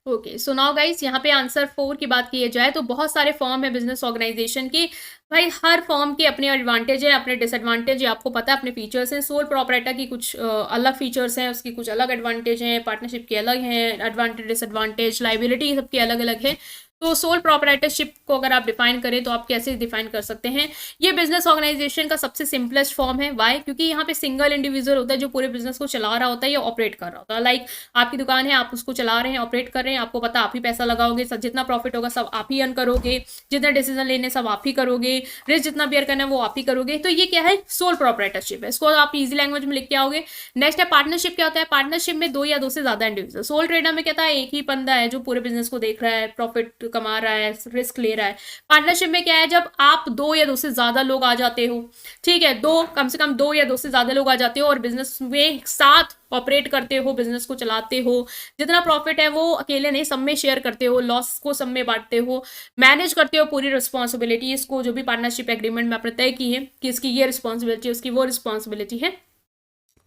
ओके, सो नाउ गाइस, यहाँ पे आंसर 4 की बात की जाए तो बहुत सारे फॉर्म है बिजनेस ऑर्गेनाइजेशन के। भाई हर फॉर्म के अपने एडवांटेज है, अपने डिसएडवांटेज है, आपको पता है अपने फीचर्स हैं। सोल प्रोप्राइटर की कुछ अलग फीचर्स हैं, उसकी कुछ अलग एडवांटेज हैं, पार्टनरशिप के अलग हैं एडवांटेज डिसएडवांटेज, लाइबिलिटी सबके अलग अलग है। तो सोल प्रोप्राइटरशिप को अगर आप डिफाइन करें तो आप कैसे डिफाइन कर सकते हैं? ये बिजनेस ऑर्गेनाइजेशन का सबसे सिंपलेस्ट फॉर्म है। वाई? क्योंकि यहाँ पे सिंगल इंडिविजुअल होता है जो पूरे बिजनेस को चला रहा होता है या ऑपरेट कर रहा होता है। लाइक आपकी दुकान है, आप उसको चला रहे हैं, ऑपरेट कर रहे हैं, आपको पता आप ही पैसा लगाओगे, जितना प्रॉफिट होगा सब आप ही अर्न करोगे, जितना डिसीजन लेने सब आप ही करोगे, रिस्क जितना बेयर करना है वो आप ही करोगे। तो ये क्या है? सोल प्रोप्राइटरशिप है, इसको आप इजी लैंग्वेज में लिख के आओगे। नेक्स्ट है पार्टनरशिप। क्या होता है? पार्टनरशिप में दो या दो से ज्यादा इंडिविजुअल। सोल ट्रेडर में क्या था? एक ही बंदा है जो पूरे बिजनेस को देख रहा है, प्रॉफिट कमा रहा है, रिस्क ले रहा है। पार्टनरशिप में क्या है? जब आप दो या दो से ज्यादा लोग आ जाते हो, ठीक है, दो कम से कम दो या दो से ज्यादा लोग आ जाते हो और बिजनेस में साथ ऑपरेट करते हो, बिजनेस को चलाते हो, जितना प्रॉफिट है वो अकेले नहीं सब में शेयर करते हो, लॉस को सब में बांटते हो, मैनेज करते हो पूरी रिस्पॉन्सिबिलिटी इसको, जो भी पार्टनरशिप एग्रीमेंट में आपने तय की है कि इसकी ये रिस्पॉन्सिबिलिटी, उसकी वो रिस्पॉन्सिबिलिटी है,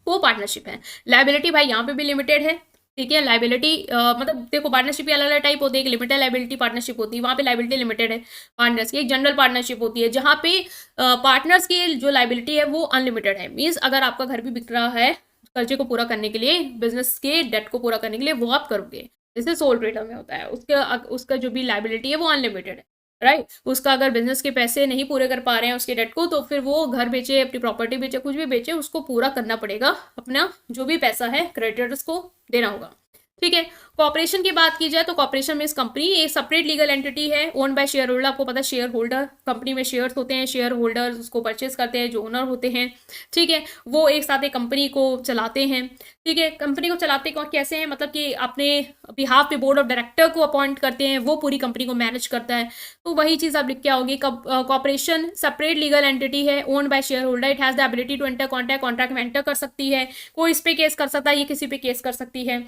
वो पार्टनरशिप है। लाइबिलिटी भाई यहाँ पे भी लिमिटेड है। ठीक है, लाइबिलिटी मतलब देखो पार्टनरशिप की अलग अलग टाइप होती है। एक लिमिटेड लाइबिलिटी पार्टनरशिप होती है, वहाँ पे लाइबिलिटी लिमिटेड है पार्टनर्स की। एक जनरल पार्टनरशिप होती है जहाँ पे पार्टनर्स की जो लाइबिलिटी है वो अनलिमिटेड है। मीन्स अगर आपका घर भी बिक रहा है, कर्जे को पूरा करने के लिए, बिजनेस के डेट को पूरा करने के लिए, वो आप करोगे, जैसे सोल ट्रेडर में होता है। उसका उसका जो भी लाइबिलिटी है वो अनलिमिटेड है, राइट। उसका अगर बिजनेस के पैसे नहीं पूरे कर पा रहे हैं उसके डेट को, तो फिर वो घर बेचे, अपनी प्रॉपर्टी बेचे, कुछ भी बेचे, उसको पूरा करना पड़ेगा, अपना जो भी पैसा है क्रेडिटर्स को देना होगा। ठीक है। कॉर्पोरेशन की बात की जाए तो कॉर्पोरेशन में इस कंपनी एक सेपरेट लीगल एंटिटी है, ओन बाय शेयर होल्डर। आपको पता है शेयर होल्डर, कंपनी में शेयर्स होते हैं, शेयर होल्डर उसको परचेज करते हैं, जो ओनर होते हैं, ठीक है, वो एक साथ एक कंपनी को चलाते हैं। ठीक है, कंपनी को चलाते कैसे हैं? मतलब कि अपने बिहाफ पे बोर्ड ऑफ डायरेक्टर को अपॉइंट करते हैं, वो पूरी कंपनी को मैनेज करता है। तो वही चीज आप लिख के आओगे। कॉर्पोरेशन सेपरेट लीगल एंटिटी है, own by shareholder, it has the ability to enter contract, contract में एंटर कर सकती है, कोई इस पे केस कर सकता है, ये किसी पे केस कर सकती है।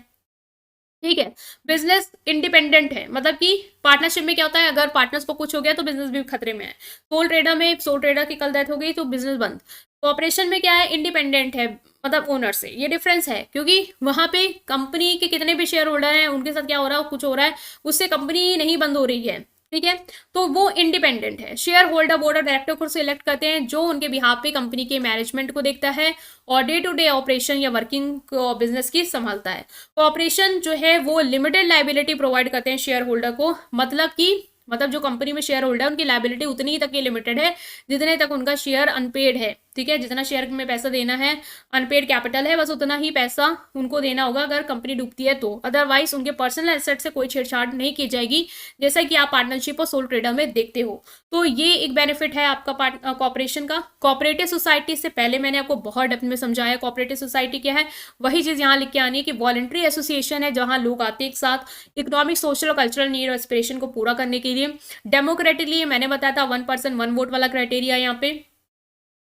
ठीक है। बिजनेस इंडिपेंडेंट है, मतलब कि पार्टनरशिप में क्या होता है, अगर पार्टनर्स को कुछ हो गया तो बिजनेस भी खतरे में है। सोल ट्रेडर में सोल ट्रेडर की कल डेथ हो गई तो बिजनेस बंद। कॉर्पोरेशन में क्या है? इंडिपेंडेंट है, मतलब ओनर से। ये डिफरेंस है, क्योंकि वहां पे कंपनी के कितने भी शेयर होल्डर हैं, उनके साथ क्या हो रहा है, कुछ हो रहा है, उससे कंपनी नहीं बंद हो रही है। ठीक है, तो वो इंडिपेंडेंट है। Share holder board of director को सिलेक्ट करते हैं, जो उनके बिहाफ पे कंपनी के मैनेजमेंट को देखता है और डे टू डे ऑपरेशन या वर्किंग बिजनेस की संभालता है। कॉर्पोरेशन जो है वो लिमिटेड लाइबिलिटी प्रोवाइड करते हैं शेयर होल्डर को, मतलब जो कंपनी में शेयर होल्डर है उनकी लाइबिलिटी उतनी ही तक ही लिमिटेड है जितने तक उनका शेयर अनपेड है। ठीक है, जितना शेयर में पैसा देना है, अनपेड कैपिटल है, बस उतना ही पैसा उनको देना होगा अगर कंपनी डूबती है तो। अदरवाइज उनके पर्सनल एसेट से कोई छेड़छाड़ नहीं की जाएगी, जैसा कि आप पार्टनरशिप और सोल ट्रेडर में देखते हो। तो ये एक बेनिफिट है आपका कॉर्पोरेशन का। कॉपरेटिव सोसाइटी से पहले मैंने आपको बहुत डेप्थ में समझाया कॉपरेटिव सोसाइटी क्या है। वही चीज यहाँ लिख के आनी है कि वॉलंटरी एसोसिएशन है, जहां लोग आते हैं एक साथ इकोनॉमिक, सोशल और कल्चरल नीड और एस्पिरेशन को पूरा करने के लिए। डेमोक्रेटिकली मैंने बताया था 1 पर्सन 1 वोट वाला क्राइटेरिया यहाँ पे।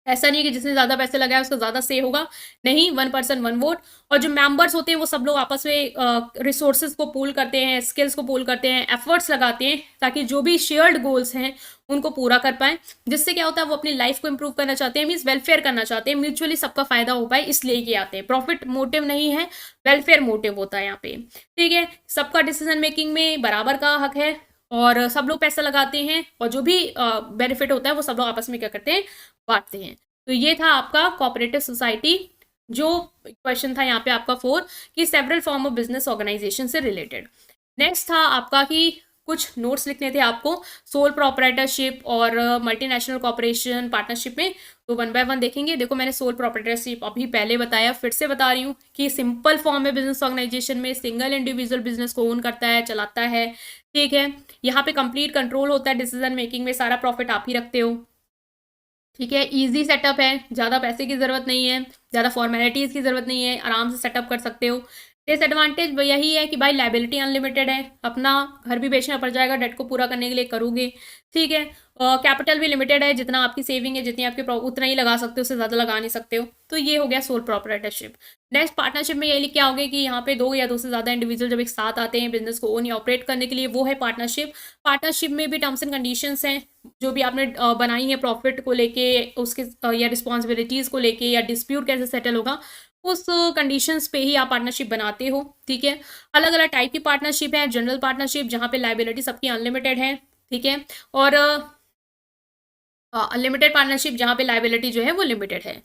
ऐसा नहीं है कि जिसने ज्यादा पैसे लगाए उसका ज्यादा से होगा, नहीं, 1 पर्सन 1 वोट। और जो मेंबर्स होते हैं वो सब लोग आपस में रिसोर्सेज को पूल करते हैं, स्किल्स को पूल करते हैं, एफर्ट्स लगाते हैं, ताकि जो भी शेयर्ड गोल्स हैं उनको पूरा कर पाए। जिससे क्या होता है, वो अपनी लाइफ को इंप्रूव करना चाहते हैं, मीन्स वेलफेयर करना चाहते हैं, म्यूचुअली सबका फायदा हो पाए, इसलिए ये आते हैं। प्रॉफिट मोटिव नहीं है, वेलफेयर मोटिव होता है यहाँ पे। ठीक है, सबका डिसीजन मेकिंग में बराबर का हक है और सब लोग पैसा लगाते हैं, और जो भी बेनिफिट होता है वो सब लोग आपस में क्या करते हैं, बांटते हैं। तो ये था आपका कोऑपरेटिव सोसाइटी। जो क्वेश्चन था यहाँ पे आपका 4 कि several form of business organisation से रिलेटेड। नेक्स्ट था आपका कि कुछ नोट्स लिखने थे आपको सोल प्रोप्राइटरशिप और मल्टीनेशनल कॉर्पोरेशन पार्टनरशिप में। तो 1 बाय 1 देखेंगे। देखो मैंने सोल प्रोप्राइटरशिप अभी पहले बताया, फिर से बता रही हूँ कि सिंपल फॉर्म है बिजनेस ऑर्गेनाइजेशन में, सिंगल इंडिविजुअल बिजनेस को ओन करता है, चलाता है। ठीक है, यहाँ पे कंप्लीट कंट्रोल होता है डिसीजन मेकिंग में, सारा प्रॉफिट आप ही रखते हो। ठीक है, इजी सेटअप है, ज़्यादा पैसे की ज़रूरत नहीं है, ज़्यादा फॉर्मेलिटीज़ की ज़रूरत नहीं है, आराम से सेटअप कर सकते हो। डिसएडवांटेज यही है कि भाई लाइबिलिटी अनलिमिटेड है, अपना घर भी बेचना पड़ जाएगा डेट को पूरा करने के लिए करोगे, ठीक है। कैपिटल भी लिमिटेड है, जितना आपकी सेविंग है, जितनी आपकी उतना ही लगा सकते हो, उससे ज़्यादा लगा नहीं सकते हो। तो ये हो गया सोल प्रोप्राइटरशिप। नेक्स्ट पार्टनरशिप में यही क्या होगा कि यहाँ पे 2 या 2 से ज़्यादा इंडिविजुअल जब एक साथ आते हैं बिजनेस को ओन या ऑपरेट करने के लिए, वो है पार्टनरशिप। पार्टनरशिप में भी टर्म्स एंड कंडीशंस हैं जो भी आपने बनाई है प्रॉफिट को लेके, उसके या रिस्पॉन्सिबिलिटीज़ को लेके, या डिस्प्यूट कैसे सेटल होगा, उस कंडीशंस पे ही आप पार्टनरशिप बनाते हो, ठीक है। अलग अलग टाइप की पार्टनरशिप है। जनरल पार्टनरशिप जहाँ पे लाइबिलिटी सबकी अनलिमिटेड है, ठीक है। और अनलिमिटेड पार्टनरशिप जहाँ पे लाइबिलिटी जो है वो लिमिटेड है।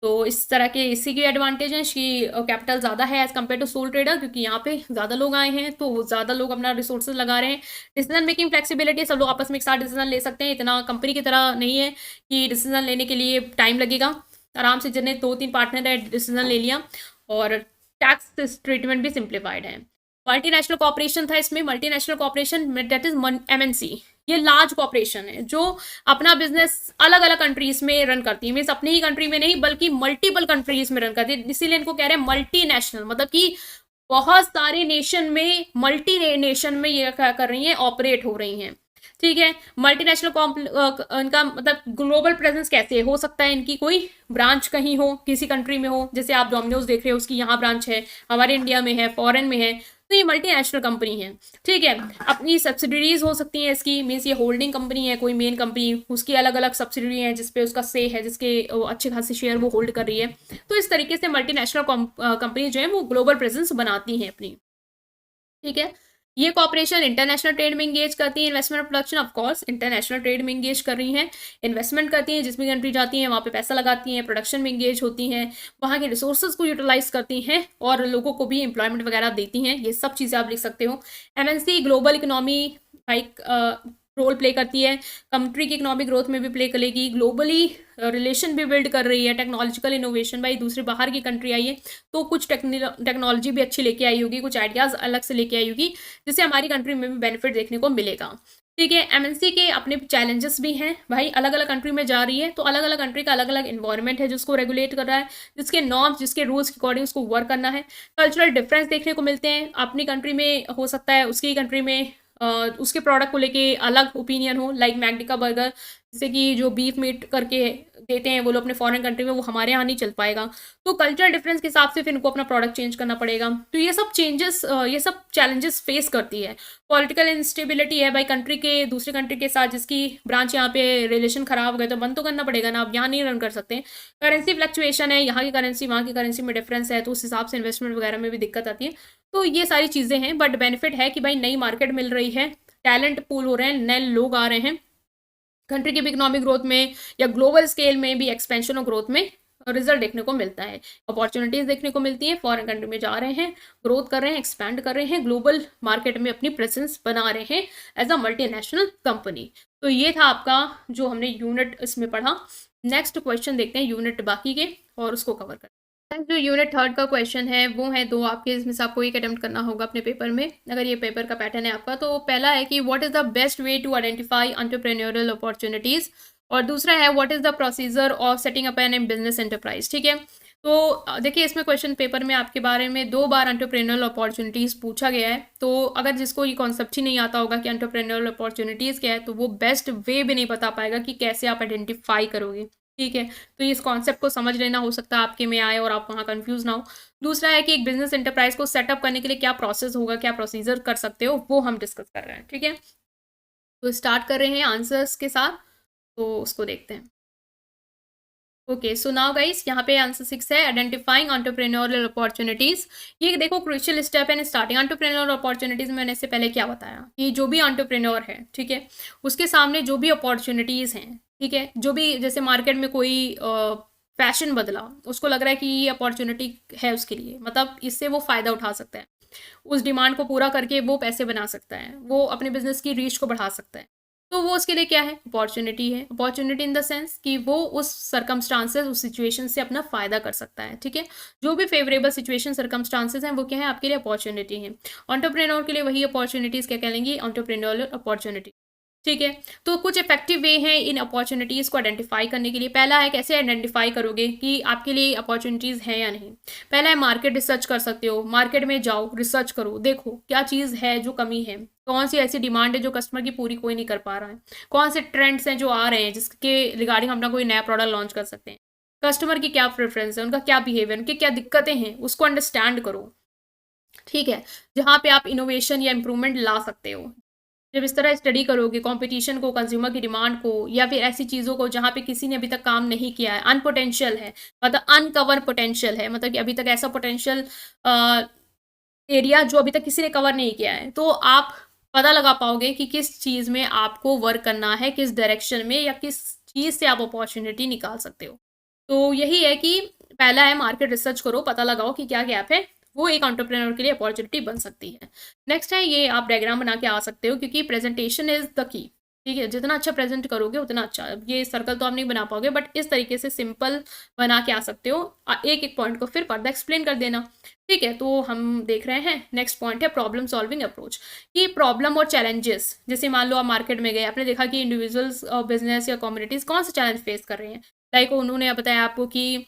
तो इस तरह के इसी के एडवांटेज हैं कि कैपिटल ज़्यादा है as compare to sole trader, क्योंकि यहाँ पे ज़्यादा लोग आए हैं तो ज़्यादा लोग अपना रिसोर्सेज लगा रहे हैं। डिसीजन मेकिंग फ्लेक्सिबिलिटी, सब लोग आपस में एक साथ डिसीजन ले सकते हैं, इतना कंपनी की तरह नहीं है कि डिसीजन लेने के लिए टाइम लगेगा। आराम से जितने 2-3 पार्टनर है डिसीजन ले लिया। और टैक्स ट्रीटमेंट भी सिंप्लीफाइड है। मल्टीनेशनल कॉपरेशन था इसमें। Multinational corporation that is MNC, ये लार्ज कॉपरेशन है जो अपना बिजनेस अलग अलग कंट्रीज में रन करती है। मीन्स अपनी ही कंट्री में नहीं बल्कि मल्टीपल कंट्रीज में रन करती है, इसीलिए इनको कह रहे हैं मल्टी नेशनल, मतलब कि बहुत सारे नेशन में, मल्टी नेशन में ये क्या कर रही हैं, ऑपरेट हो रही हैं, ठीक है। मल्टीनेशनल इनका मतलब ग्लोबल प्रेजेंस कैसे हो सकता है, इनकी कोई ब्रांच कहीं हो, किसी कंट्री में हो, जैसे आप डोमिनोज देख रहे हो उसकी यहाँ ब्रांच है, हमारे इंडिया में है, फॉरेन में है, तो ये मल्टीनेशनल कंपनी है, ठीक है। अपनी सब्सिडरीज हो सकती हैं इसकी, मीन्स ये होल्डिंग कंपनी है कोई मेन कंपनी, उसकी अलग अलग सब्सिडरी है जिसपे उसका से है, जिसके अच्छे खासे शेयर वो होल्ड कर रही है। तो इस तरीके से मल्टीनेशनल कंपनी जो है वो ग्लोबल प्रेजेंस बनाती हैं अपनी, ठीक है। ये कॉपरेशन इंटरनेशनल ट्रेड में इंगेज करती है। Investment production of course international trade में इंगेज कर रही हैं, इन्वेस्टमेंट करती हैं, जिस भी कंट्री जाती हैं वहाँ पे पैसा लगाती हैं, प्रोडक्शन में इंगेज होती हैं, वहाँ के रिसोर्सेज को यूटिलाइज करती हैं और लोगों को भी एम्प्लॉयमेंट वगैरह देती हैं। ये सब चीज़ें आप लिख सकते हो। MNC global economy like role play करती है, कंट्री की इकोनॉमिक ग्रोथ में भी प्ले करेगी, ग्लोबली रिलेशन भी बिल्ड कर रही है, टेक्नोलॉजिकल इनोवेशन, भाई दूसरी बाहर की कंट्री आई है तो कुछ टेक्नोलॉजी भी अच्छी लेके आई होगी, कुछ आइडियाज़ अलग से लेके आई होगी, जिससे हमारी कंट्री में भी बेनिफिट देखने को मिलेगा, ठीक है। MNC के अपने चैलेंजेस भी हैं भाई, अलग अलग कंट्री में जा रही है तो अलग अलग कंट्री का अलग अलग इन्वायरमेंट है जिसको रेगुलेट कर रहा है, जिसके नॉर्म्स, जिसके रूल्स के अकॉर्डिंग उसको वर्क करना है। कल्चरल डिफरेंस देखने को मिलते हैं, अपनी कंट्री में हो सकता है उसकी कंट्री में उसके प्रोडक्ट को लेके अलग ओपिनियन हो, लाइक मैकडी का बर्गर, जैसे कि जो बीफ मीट करके देते हैं वो लोग अपने फॉरेन कंट्री में, वो हमारे यहाँ नहीं चल पाएगा, तो कल्चरल डिफरेंस के हिसाब से फिर इनको अपना प्रोडक्ट चेंज करना पड़ेगा। तो ये सब चेंजेस, ये सब चैलेंजेस फेस करती है। पॉलिटिकल इंस्टेबिलिटी है भाई, कंट्री के दूसरे कंट्री के साथ जिसकी ब्रांच यहाँ पे रिलेशन खराब हो गए तो बंद तो करना पड़ेगा ना, अब यहाँ नहीं रन कर सकते। करेंसी फ्लक्चुएशन है, यहाँ की करेंसी वहाँ की करेंसी में डिफरेंस है तो उस हिसाब से इन्वेस्टमेंट वगैरह में भी दिक्कत आती है। तो ये सारी चीज़ें हैं, बट बेनिफिट है कि भाई नई मार्केट मिल रही है, टैलेंट पूल हो रहे हैं, नए लोग आ रहे हैं, कंट्री की भी इकोनॉमिक ग्रोथ में या ग्लोबल स्केल में भी एक्सपेंशन और ग्रोथ में रिजल्ट देखने को मिलता है, अपॉर्चुनिटीज देखने को मिलती हैं, फॉरेन कंट्री में जा रहे हैं, ग्रोथ कर रहे हैं, एक्सपैंड कर रहे हैं, ग्लोबल मार्केट में अपनी प्रेजेंस बना रहे हैं एज अ मल्टीनेशनल कंपनी। तो ये था आपका जो हमने यूनिट इसमें पढ़ा। नेक्स्ट क्वेश्चन देखते हैं यूनिट बाकी के और उसको कवर करते हैं। जो यूनिट 3 का क्वेश्चन है वो है 2 आपके, इसमें से आपको एक अटेम्प्ट करना होगा अपने पेपर में, अगर ये पेपर का पैटर्न है आपका। तो पहला है कि what is the best way to identify entrepreneurial opportunities, और दूसरा है what is the procedure of setting up an business enterprise, ठीक है। तो देखिए इसमें क्वेश्चन पेपर में आपके बारे में 2 बार एंटरप्रेन्योरियल अपॉर्चुनिटीज़ पूछा गया है। तो अगर जिसको ये कॉन्सेप्ट ही नहीं आता होगा कि एंटरप्रेन्योरियल अपॉर्चुनिटीज़ क्या है, तो वो बेस्ट वे भी नहीं बता पाएगा कि कैसे आप आइडेंटिफाई करोगे, ठीक है। तो इस कॉन्सेप्ट को समझ लेना, हो सकता है आपके में आए और आप वहाँ कंफ्यूज ना हो। दूसरा है कि एक बिजनेस एंटरप्राइज को सेटअप करने के लिए क्या प्रोसेस होगा, क्या प्रोसीजर कर सकते हो, वो हम डिस्कस कर रहे हैं, ठीक है। तो स्टार्ट कर रहे हैं आंसर्स के साथ, तो उसको देखते हैं। ओके, सो नाउ गाइस यहाँ पे आंसर 6 है आइडेंटिफाइंग एंटरप्रेन्योरियल अपॉर्चुनिटीज। ये देखो क्रूशियल स्टेप है स्टार्टिंग एंटरप्रेन्योर अपॉर्चुनिटीज। मैंने इससे पहले क्या बताया कि जो भी एंटरप्रेन्योर है, ठीक है, उसके सामने जो भी अपॉर्चुनिटीज़ हैं, ठीक है, जो भी जैसे मार्केट में कोई फैशन बदला, उसको लग रहा है कि ये अपॉर्चुनिटी है उसके लिए, मतलब इससे वो फ़ायदा उठा सकता है, उस डिमांड को पूरा करके वो पैसे बना सकता है, वो अपने बिजनेस की रीच को बढ़ा सकता है, तो वो उसके लिए क्या है, अपॉर्चुनिटी है। अपॉर्चुनिटी इन द सेंस कि वो उस सर्कमस्टांसेस, उस सिचुएशन से अपना फ़ायदा कर सकता है, ठीक है। जो भी फेवरेबल सिचुएशन सर्कमस्टांसेस हैं वो क्या है, आपके लिए अपॉर्चुनिटी है। एंटरप्रेन्योर के लिए वही अपॉर्चुनिटीज़ क्या कहेंगे, एंटरप्रेन्योरियल अपॉर्चुनिटी। ठीक है, तो कुछ इफेक्टिव वे हैं इन अपॉर्चुनिटीज़ को आइडेंटिफाई करने के लिए। पहला है कैसे आइडेंटिफाई करोगे कि आपके लिए अपॉर्चुनिटीज़ हैं या नहीं। पहला है मार्केट रिसर्च कर सकते हो, मार्केट में जाओ, रिसर्च करो, देखो क्या चीज़ है जो कमी है, कौन सी ऐसी डिमांड है जो कस्टमर की पूरी कोई नहीं कर पा रहा है, कौन से ट्रेंड्स हैं जो आ रहे हैं जिसके रिगार्डिंग अपना कोई नया प्रोडक्ट लॉन्च कर सकते हैं, कस्टमर की क्या प्रेफरेंस है, उनका क्या बिहेवियर, उनकी क्या दिक्कतें हैं, उसको अंडरस्टैंड करो। ठीक है, जहाँ पे आप इनोवेशन या इंप्रूवमेंट ला सकते हो। जब इस तरह स्टडी करोगे कंपटीशन को, कंज्यूमर की डिमांड को, या फिर ऐसी चीज़ों को जहाँ पे किसी ने अभी तक काम नहीं किया है, अनपोटेंशियल है, मतलब अनकवर पोटेंशियल है, मतलब कि अभी तक ऐसा पोटेंशियल एरिया जो अभी तक किसी ने कवर नहीं किया है, तो आप पता लगा पाओगे कि किस चीज़ में आपको वर्क करना है, किस डायरेक्शन में, या किस चीज़ से आप अपॉर्चुनिटी निकाल सकते हो। तो यही है कि पहला है मार्केट रिसर्च करो, पता लगाओ कि क्या गैप है, वो एक एंटरप्रेन्योर के लिए अपॉर्चुनिटी बन सकती है। नेक्स्ट है ये आप डायग्राम बना के आ सकते हो, क्योंकि प्रेजेंटेशन इज़ द की। ठीक है, जितना अच्छा प्रेजेंट करोगे उतना अच्छा। अब ये सर्कल तो आप नहीं बना पाओगे, बट इस तरीके से सिंपल बना के आ सकते हो। एक एक पॉइंट को फिर फर्दर एक्सप्लेन कर देना। ठीक है, तो हम देख रहे हैं नेक्स्ट पॉइंट है प्रॉब्लम सॉल्विंग अप्रोच। कि प्रॉब्लम और चैलेंजेस, जैसे मान लो आप मार्केट में गए, आपने देखा कि इंडिविजुअल्स और बिजनेस या कम्युनिटीज़ कौन से चैलेंज फेस कर रहे हैं। लाइक उन्होंने बताया आपको कि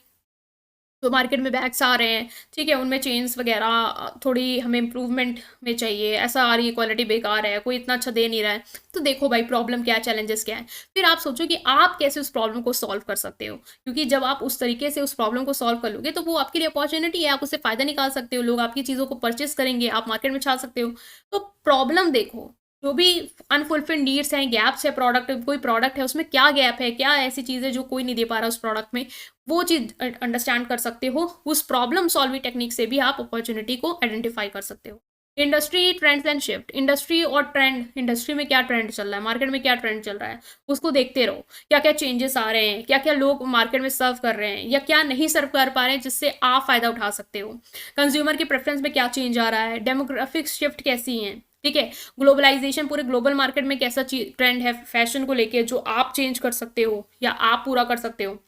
तो मार्केट में बैग्स आ रहे हैं, ठीक है, उनमें चेन्स वगैरह थोड़ी हमें इम्प्रूवमेंट में चाहिए, ऐसा आ रही है, क्वालिटी बेकार है, कोई इतना अच्छा दे नहीं रहा है। तो देखो भाई प्रॉब्लम क्या है, चैलेंजेस क्या है, फिर आप सोचो कि आप कैसे उस प्रॉब्लम को सॉल्व कर सकते हो। क्योंकि जब आप उस तरीके से उस प्रॉब्लम को सॉल्व कर लोगे तो वो आपके लिए अपॉर्चुनिटी है, आप उससे फ़ायदा निकाल सकते हो, लोग आपकी चीज़ों को परचेस करेंगे, आप मार्केट में छा सकते हो। तो प्रॉब्लम देखो, जो भी अनफुलफिल्ड नीड्स हैं, गैप्स है, प्रोडक्ट कोई प्रोडक्ट है उसमें क्या गैप है, क्या ऐसी चीज़ है जो कोई नहीं दे पा रहा उस प्रोडक्ट में, वो चीज़ अंडरस्टैंड कर सकते हो। उस प्रॉब्लम सॉल्विंग टेक्निक से भी आप अपॉर्चुनिटी को आइडेंटिफाई कर सकते हो। Industry trends and shift, industry और ट्रेंड, इंडस्ट्री में क्या ट्रेंड चल रहा है, मार्केट में क्या ट्रेंड चल रहा है, उसको देखते रहो। क्या क्या चेंजेस आ रहे हैं, क्या क्या लोग मार्केट में सर्व कर रहे हैं या क्या नहीं सर्व कर पा रहे हैं, जिससे आप फ़ायदा उठा सकते हो। कंज्यूमर की प्रेफरेंस में क्या चेंज आ रहा है, डेमोग्राफिक शिफ्ट कैसी हैं, ठीक है, ग्लोबलाइजेशन, पूरे ग्लोबल मार्केट में कैसा ट्रेंड है फैशन को लेके जो आप चेंज कर सकते हो या आप पूरा कर सकते हो।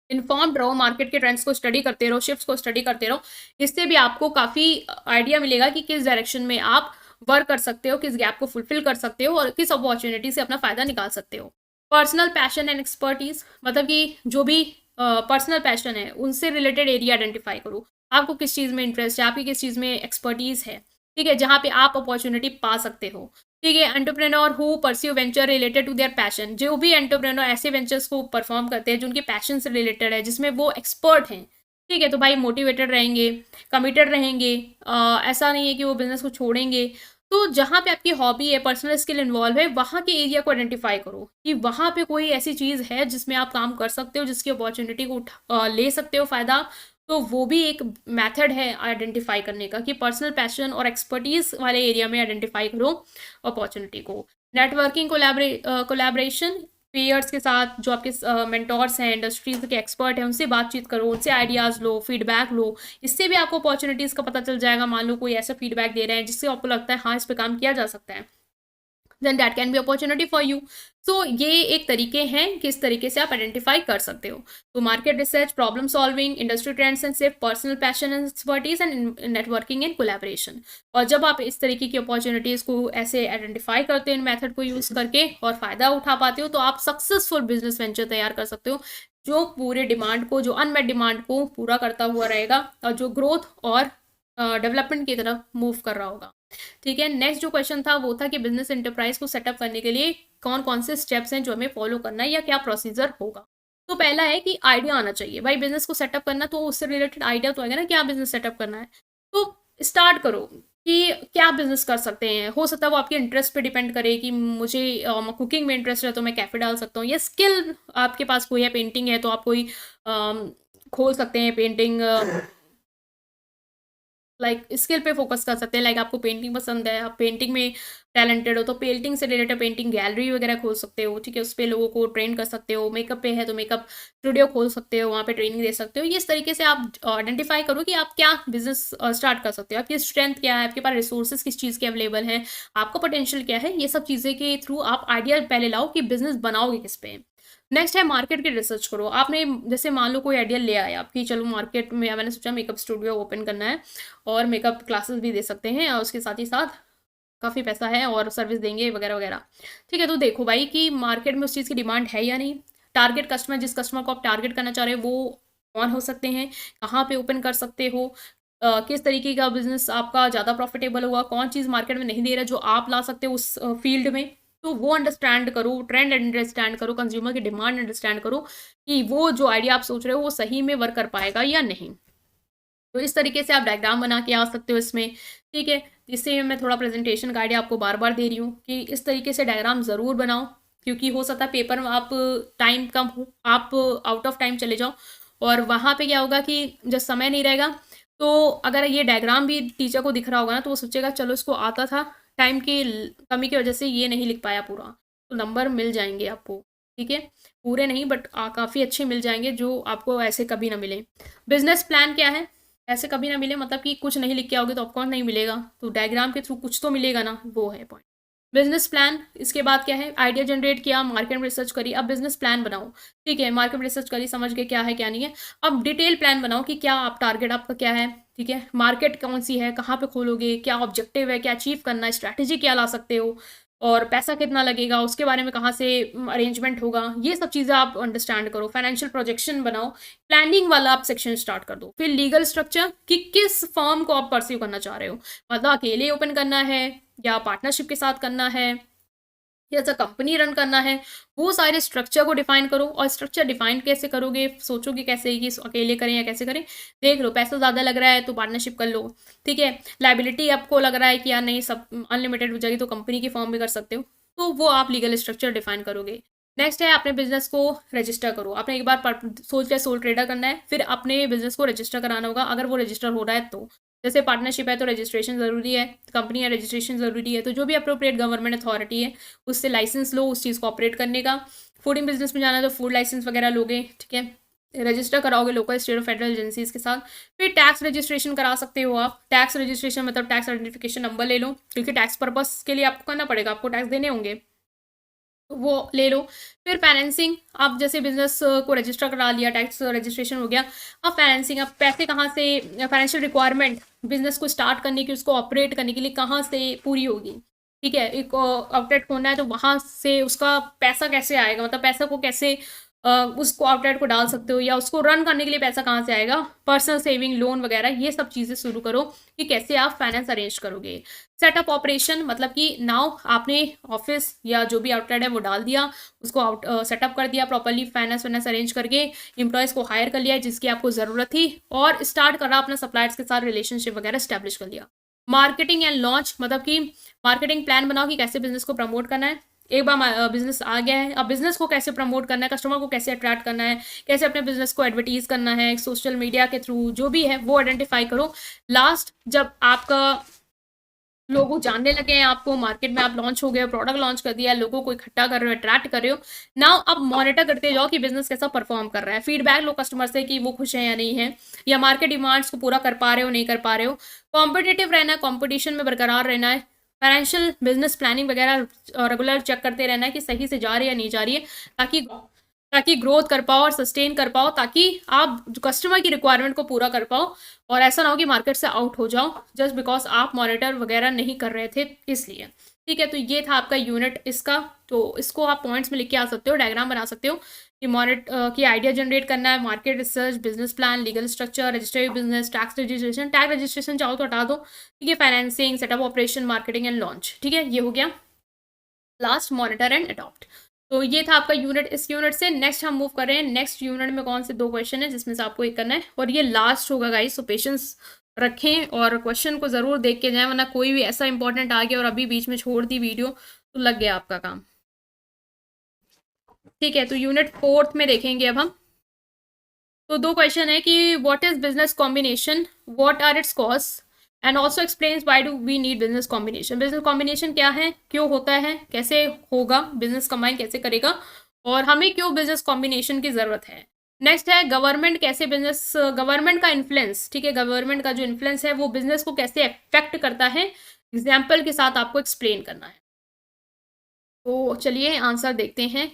इन्फॉर्म्ड रहो, मार्केट के ट्रेंड्स को स्टडी करते रहो, शिफ्ट्स को स्टडी करते रहो। इससे भी आपको काफ़ी आइडिया मिलेगा कि किस डायरेक्शन में आप वर्क कर सकते हो, किस गैप को फुलफिल कर सकते हो और किस अपॉर्चुनिटी से अपना फ़ायदा निकाल सकते हो। पर्सनल पैशन एंड एक्सपर्टीज़, मतलब कि जो भी पर्सनल पैशन है उनसे रिलेटेड एरिया आइडेंटिफाई करो। आपको किस चीज़ में इंटरेस्ट है, आपकी किस चीज़ में एक्सपर्टीज़ है, ठीक है, जहाँ पे आप अपॉर्चुनिटी पा सकते हो। ठीक है, entrepreneur who pursue venture related to their passion, जो भी एंटरप्रेन्योर ऐसे वेंचर्स को परफॉर्म करते हैं जो उनके पैशन से रिलेटेड है, जिसमें वो एक्सपर्ट हैं, ठीक है, तो भाई मोटिवेटेड रहेंगे, कमिटेड रहेंगे, ऐसा नहीं है कि वो बिजनेस को छोड़ेंगे। तो जहाँ पे आपकी हॉबी है, पर्सनल स्किल इन्वॉल्व है, वहाँ के एरिया को आइडेंटिफाई करो कि वहाँ पे कोई ऐसी चीज़ है जिसमें आप काम कर सकते हो, जिसकी अपॉर्चुनिटी को ले सकते हो फ़ायदा। तो वो भी एक मेथड है आइडेंटिफाई करने का कि पर्सनल पैशन और एक्सपर्टीज़ वाले एरिया में आइडेंटिफाई करो अपॉर्चुनिटी को। नेटवर्किंग कोलैबोरेशन, पेयर्स के साथ जो आपके मेंटोर्स हैं, इंडस्ट्रीज के एक्सपर्ट हैं, उनसे बातचीत करो, उनसे आइडियाज़ लो, फीडबैक लो। इससे भी आपको अपॉर्चुनिटीज़ का पता चल जाएगा। मान लो कोई ऐसा फीडबैक दे रहे हैं जिससे आपको लगता है हाँ इस पे काम किया जा सकता है, then that can be opportunity for you. So ये एक तरीके हैं किस तरीके से आप आइडेंटिफाई कर सकते हो। तो market research, problem solving, industry trends and सिर्फ personal passion and expertise and networking and collaboration. और जब आप इस तरीके की अपॉर्चुनिटीज़ को ऐसे आइडेंटिफाई करते हो इन मेथड को यूज़ करके और फ़ायदा उठा पाते हो, तो आप सक्सेसफुल बिजनेस वेंचर तैयार कर सकते हो जो पूरे डिमांड को, जो अनमेट डिमांड को पूरा करता हुआ रहेगा और जो ग्रोथ और डेवलपमेंट की तरफ मूव कर रहा होगा। ठीक है, नेक्स्ट जो क्वेश्चन था वो था कि बिजनेस एंटरप्राइज को सेटअप करने के लिए कौन कौन से स्टेप्स हैं जो हमें फॉलो करना है या क्या प्रोसीजर होगा। तो पहला है कि आइडिया आना चाहिए भाई, बिजनेस को सेटअप करना तो उससे रिलेटेड आइडिया तो आएगा ना, क्या बिजनेस सेटअप करना है। तो स्टार्ट करो कि क्या बिजनेस कर सकते हैं। हो सकता है वो आपके इंटरेस्ट पे डिपेंड करे कि मुझे कुकिंग में इंटरेस्ट है तो मैं कैफे डाल सकता हूँ, या स्किल आपके पास कोई है, पेंटिंग है तो आप कोई खोल सकते हैं पेंटिंग, लाइक स्किल पे फोकस कर सकते हैं। लाइक आपको पेंटिंग पसंद है, आप पेंटिंग में टैलेंटेड हो, तो पेंटिंग से रिलेटेड पेंटिंग गैलरी वगैरह खोल सकते हो, ठीक है, उस पर लोगों को ट्रेन कर सकते हो। मेकअप पे है तो मेकअप स्टूडियो खोल सकते हो, वहाँ पे ट्रेनिंग दे सकते हो। ये इस तरीके से आप आइडेंटिफाई करो कि आप क्या बिजनेस स्टार्ट कर सकते हो, आपकी स्ट्रेंथ क्या है, आपके पास रिसोर्सेज किस चीज़ के अवेलेबल हैं, आपका पोटेंशियल क्या है। ये सब चीज़ें के थ्रू आप आइडिया पहले लाओ कि बिजनेस बनाओगे किस पे। नेक्स्ट है मार्केट की रिसर्च करो। आपने जैसे मान लो कोई आइडिया ले आया आपकी, चलो मार्केट में मैंने सोचा मेकअप स्टूडियो ओपन करना है और मेकअप क्लासेस भी दे सकते हैं और उसके साथ ही साथ काफ़ी पैसा है और सर्विस देंगे वगैरह वगैरह। ठीक है, तो देखो भाई कि मार्केट में उस चीज़ की डिमांड है या नहीं, टारगेट कस्टमर, जिस कस्टमर को आप टारगेट करना चाह रहे हो वो कौन हो सकते हैं, कहाँ पे ओपन कर सकते हो, किस तरीके का बिजनेस आपका ज़्यादा प्रॉफिटेबल होगा, कौन चीज़ मार्केट में नहीं दे रहा जो आप ला सकते हो उस फील्ड में। तो वो अंडरस्टैंड करो, ट्रेंड अंडरस्टैंड करो, कंज्यूमर की डिमांड अंडरस्टैंड करो कि वो जो आइडिया आप सोच रहे हो वो सही में वर्क कर पाएगा या नहीं। तो इस तरीके से आप डायग्राम बना के आ सकते हो इसमें। ठीक है, इससे मैं थोड़ा प्रेजेंटेशन का आइडिया आपको बार बार दे रही हूँ कि इस तरीके से डायग्राम ज़रूर बनाओ, क्योंकि हो सकता है पेपर में आप टाइम कम हो, आप आउट ऑफ टाइम चले जाओ और वहाँ पे क्या होगा कि जब समय नहीं रहेगा तो अगर ये डायग्राम भी टीचर को दिख रहा होगा ना तो वो सोचेगा चलो इसको आता था, टाइम की कमी की वजह से ये नहीं लिख पाया पूरा, तो नंबर मिल जाएंगे आपको। ठीक है, पूरे नहीं बट काफ़ी अच्छे मिल जाएंगे जो आपको ऐसे कभी ना मिले। बिजनेस प्लान क्या है, ऐसे कभी ना मिले मतलब कि कुछ नहीं लिख के आओगे तो ऑफकोर्स नहीं मिलेगा, तो डायग्राम के थ्रू कुछ तो मिलेगा ना, वो है पॉइंट। बिजनेस प्लान, इसके बाद क्या है, आइडिया जनरेट किया, मार्केट में रिसर्च करी, अब बिजनेस प्लान बनाओ। ठीक है, मार्केट में रिसर्च करी, समझ गए क्या है क्या नहीं है, अब डिटेल प्लान बनाओ कि क्या आप टारगेट आपका क्या है। ठीक है, मार्केट कौन सी है, कहाँ पे खोलोगे, क्या ऑब्जेक्टिव है, क्या अचीव करना है, स्ट्रैटेजी क्या ला सकते हो, और पैसा कितना लगेगा, उसके बारे में कहाँ से अरेंजमेंट होगा, ये सब चीज़ें आप अंडरस्टैंड करो। फाइनेंशियल प्रोजेक्शन बनाओ, प्लानिंग वाला आप सेक्शन स्टार्ट कर दो। फिर लीगल स्ट्रक्चर कि किस फर्म को आप परस्यू करना चाह रहे हो, मतलब अकेले ओपन करना है या पार्टनरशिप के साथ करना है या ऐसा कंपनी रन करना है, वो सारे स्ट्रक्चर को डिफाइन करो। और स्ट्रक्चर डिफाइन कैसे करोगे, सोचोगे कैसे कि अकेले करें या कैसे करें, देख लो पैसा ज़्यादा लग रहा है तो पार्टनरशिप कर लो। ठीक है, लाइबिलिटी आपको लग रहा है कि यार नहीं सब अनलिमिटेड हो जाएगी तो कंपनी की फॉर्म भी कर सकते हो, तो वो आप लीगल स्ट्रक्चर डिफाइन करोगे। नेक्स्ट है अपने बिजनेस को रजिस्टर करो। आपने एक बार सोच लिया सोल ट्रेडर करना है, फिर अपने बिजनेस को रजिस्टर कराना होगा, अगर वो रजिस्टर हो रहा है तो। जैसे पार्टनरशिप है तो रजिस्ट्रेशन ज़रूरी है, कंपनी है रजिस्ट्रेशन ज़रूरी है, तो जो भी अप्रोप्रिएट गवर्नमेंट अथॉरिटी है उससे लाइसेंस लो उस चीज़ को ऑपरेट करने का। फूडिंग बिजनेस में जाना है तो फूड लाइसेंस वगैरह लोगे। ठीक है, रजिस्टर कराओगे लोकल स्टेट और फेडरल एजेंसीज के साथ। फिर टैक्स रजिस्ट्रेशन करा सकते हो आप। टैक्स रजिस्ट्रेशन मतलब टैक्स आइडेंटिफिकेशन नंबर ले लो, क्योंकि टैक्स पर्पस के लिए आपको करना पड़ेगा, आपको टैक्स देने होंगे, वो ले लो। फिर फाइनेंसिंग, आप जैसे बिजनेस को रजिस्टर करा लिया, टैक्स रजिस्ट्रेशन हो गया, अब फाइनेंसिंग, अब पैसे कहाँ से, फाइनेंशियल रिक्वायरमेंट बिजनेस को स्टार्ट करने की, उसको ऑपरेट करने के लिए कहाँ से पूरी होगी। ठीक है, एक आउटलेट खोलना है तो वहाँ से उसका पैसा कैसे आएगा, मतलब पैसा को कैसे उसको आउटलेट को डाल सकते हो, या उसको रन करने के लिए पैसा कहाँ से आएगा, पर्सनल सेविंग लोन वगैरह ये सब चीज़ें शुरू करो कि कैसे आप फाइनेंस अरेंज करोगे। सेटअप ऑपरेशन मतलब कि नाउ आपने ऑफिस या जो भी आउटलेट है वो डाल दिया, उसको आउट सेटअप कर दिया प्रॉपर्ली, फाइनेंस वाइनेंस अरेंज करके एम्प्लॉयज़ को हायर कर लिया जिसकी आपको ज़रूरत थी, और स्टार्ट करा अपना सप्लायर्स के साथ रिलेशनशिप वगैरह स्टैब्लिश कर लिया। मार्केटिंग एंड लॉन्च मतलब कि मार्केटिंग प्लान बनाओ कि कैसे बिजनेस को प्रमोट करना है। एक बार बिजनेस आ गया है, अब बिजनेस को कैसे प्रमोट करना है, कस्टमर को कैसे अट्रैक्ट करना है, कैसे अपने बिजनेस को एडवर्टीज करना है सोशल मीडिया के थ्रू, जो भी है वो आइडेंटिफाई करो। लास्ट जब आपका लोग जानने लगे हैं आपको, मार्केट में आप लॉन्च हो गए, प्रोडक्ट लॉन्च कर दिया, लोगों को इकट्ठा कर रहे हो, अट्रैक्ट कर रहे हो, नाउ अब मॉनिटर करते जाओ कि बिजनेस कैसा परफॉर्म कर रहा है, फीडबैक लो कस्टमर से कि वो खुश है या नहीं है, या मार्केट डिमांड्स को पूरा कर पा रहे हो नहीं कर पा रहे हो। कॉम्पिटेटिव रहना है, कॉम्पिटिशन में बरकरार रहना है। फाइनेंशियल बिजनेस प्लानिंग वगैरह रेगुलर चेक करते रहना है कि सही से जा रही है या नहीं जा रही है, ताकि ताकि ग्रोथ कर पाओ और सस्टेन कर पाओ, ताकि आप कस्टमर की रिक्वायरमेंट को पूरा कर पाओ, और ऐसा ना हो कि मार्केट से आउट हो जाओ जस्ट बिकॉज आप मॉनिटर वगैरह नहीं कर रहे थे इसलिए। ठीक है, तो ये था आपका यूनिट इसका, तो इसको आप पॉइंट्स में लिख के आ सकते हो, डायग्राम बना सकते हो कि की आइडिया जनरेट करना है, market research, business plan, legal structure, registered business, tax registration, tax registration चाहो तो हटा दो। ठीक है, financing, setup operation, marketing and launch. ठीक है, ये हो गया लास्ट, मॉनिटर एंड अडॉप्ट। तो ये था आपका यूनिट। इस यूनिट से नेक्स्ट हम मूव कर रहे हैं, नेक्स्ट यूनिट में कौन से 2 क्वेश्चन है जिसमें से आपको एक करना है, और ये लास्ट होगा गाइस, सो पेशेंस रखें और क्वेश्चन को ज़रूर देख के जाएं, वरना कोई भी ऐसा इंपॉर्टेंट आ गया और अभी बीच में छोड़ दी वीडियो तो लग गया आपका काम। ठीक है, तो यूनिट 4 में देखेंगे अब हम। तो 2 क्वेश्चन है कि what is business combination, what are its cost, and also explains why do we need business combination. Business combination क्या है, क्यों होता है, कैसे होगा, बिजनेस कंबाइन कैसे करेगा, और हमें क्यों बिजनेस कॉम्बिनेशन की ज़रूरत है। नेक्स्ट है गवर्नमेंट कैसे बिजनेस, गवर्नमेंट का इन्फ्लुएंस। ठीक है, गवर्नमेंट का जो इन्फ्लुएंस है वो बिजनेस को कैसे अफेक्ट करता है, एग्जाम्पल के साथ आपको एक्सप्लेन करना है। तो चलिए आंसर देखते हैं।